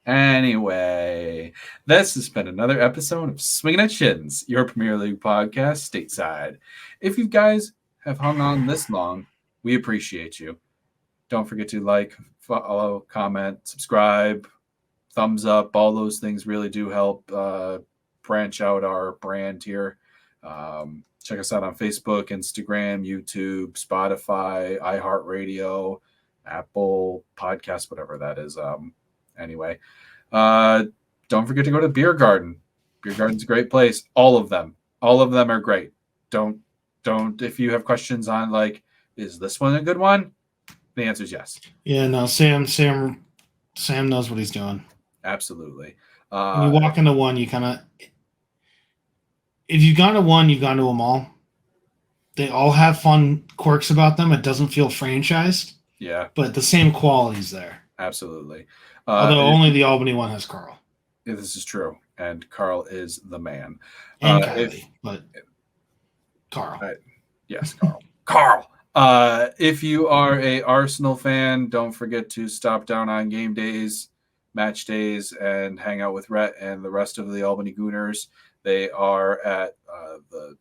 Anyway, this has been another episode of Swinging at Shins, your Premier League podcast stateside. If you guys have hung on this long, we appreciate you. Don't forget to like, follow, comment, subscribe, thumbs up. All those things really do help branch out our brand here. Check us out on Facebook, Instagram, YouTube, Spotify, iHeartRadio, Apple Podcast, whatever that is. Anyway, don't forget to go to Beer Garden. Beer Garden's a great place. All of them are great. Don't if you have questions on like, is this one a good one? The answer is yes. Yeah, no, Sam knows what he's doing. Absolutely. When you walk into one, you kind of, if you've gone to one, you've gone to them all. They all have fun quirks about them. It doesn't feel franchised. Yeah. But the same quality's there. Absolutely. Although only the Albany one has Carl. This is true. And Carl is the man. And Kylie, but Carl. Yes, Carl. Carl! If you are a Arsenal fan, don't forget to stop down on game days, match days, and hang out with Rhett and the rest of the Albany Gooners. They are at the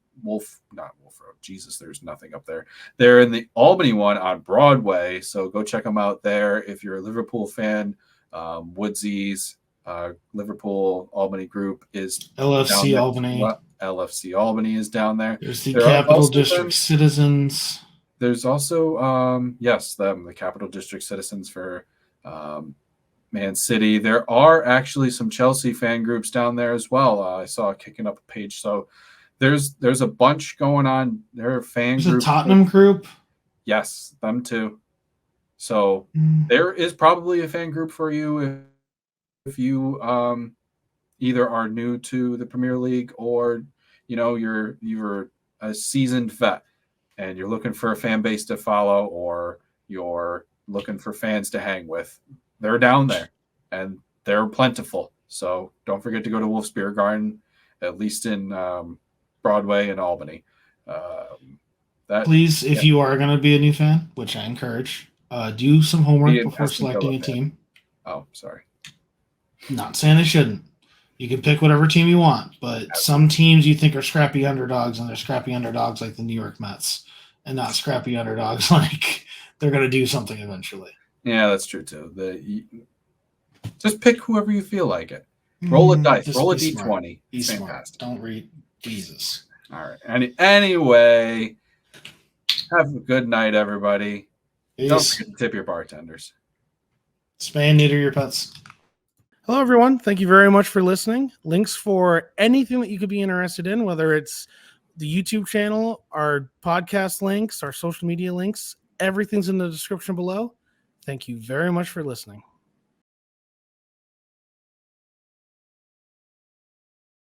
not Wolf Road. Jesus, there's nothing up there. They're in the Albany one on Broadway, so go check them out there. If you're a Liverpool fan, Woodsies, Liverpool Albany group is LFC Albany. LFC Albany is down there. There's the Capital District Citizens. There's also the Capital District Citizens for Man City. There are actually some Chelsea fan groups down there as well. I saw kicking up a page. So there's a bunch going on. There are fan groups. There's a Tottenham group. Yes, them too. So there is probably a fan group for you if you either are new to the Premier League or you're a seasoned vet and you're looking for a fan base to follow or you're looking for fans to hang with. They're down there and they're plentiful. So don't forget to go to Wolf's Beer Garden, at least in Broadway and Albany. Please, if you are going to be a new fan, which I encourage, do some homework before selecting a team. Oh, sorry. Not saying it shouldn't. You can pick whatever team you want, but some teams you think are scrappy underdogs, and they're scrappy underdogs like the New York Mets, and not scrappy underdogs like they're going to do something eventually. Yeah, that's true too. Just pick whoever you feel like it. Roll a dice. Roll a D20. Be smart. Don't read Jesus. All right. Anyway, have a good night, everybody. Peace. Don't forget to tip your bartenders. Spay and neuter your pets. Hello, everyone. Thank you very much for listening. Links for anything that you could be interested in, whether it's the YouTube channel, our podcast links, our social media links, everything's in the description below. Thank you very much for listening.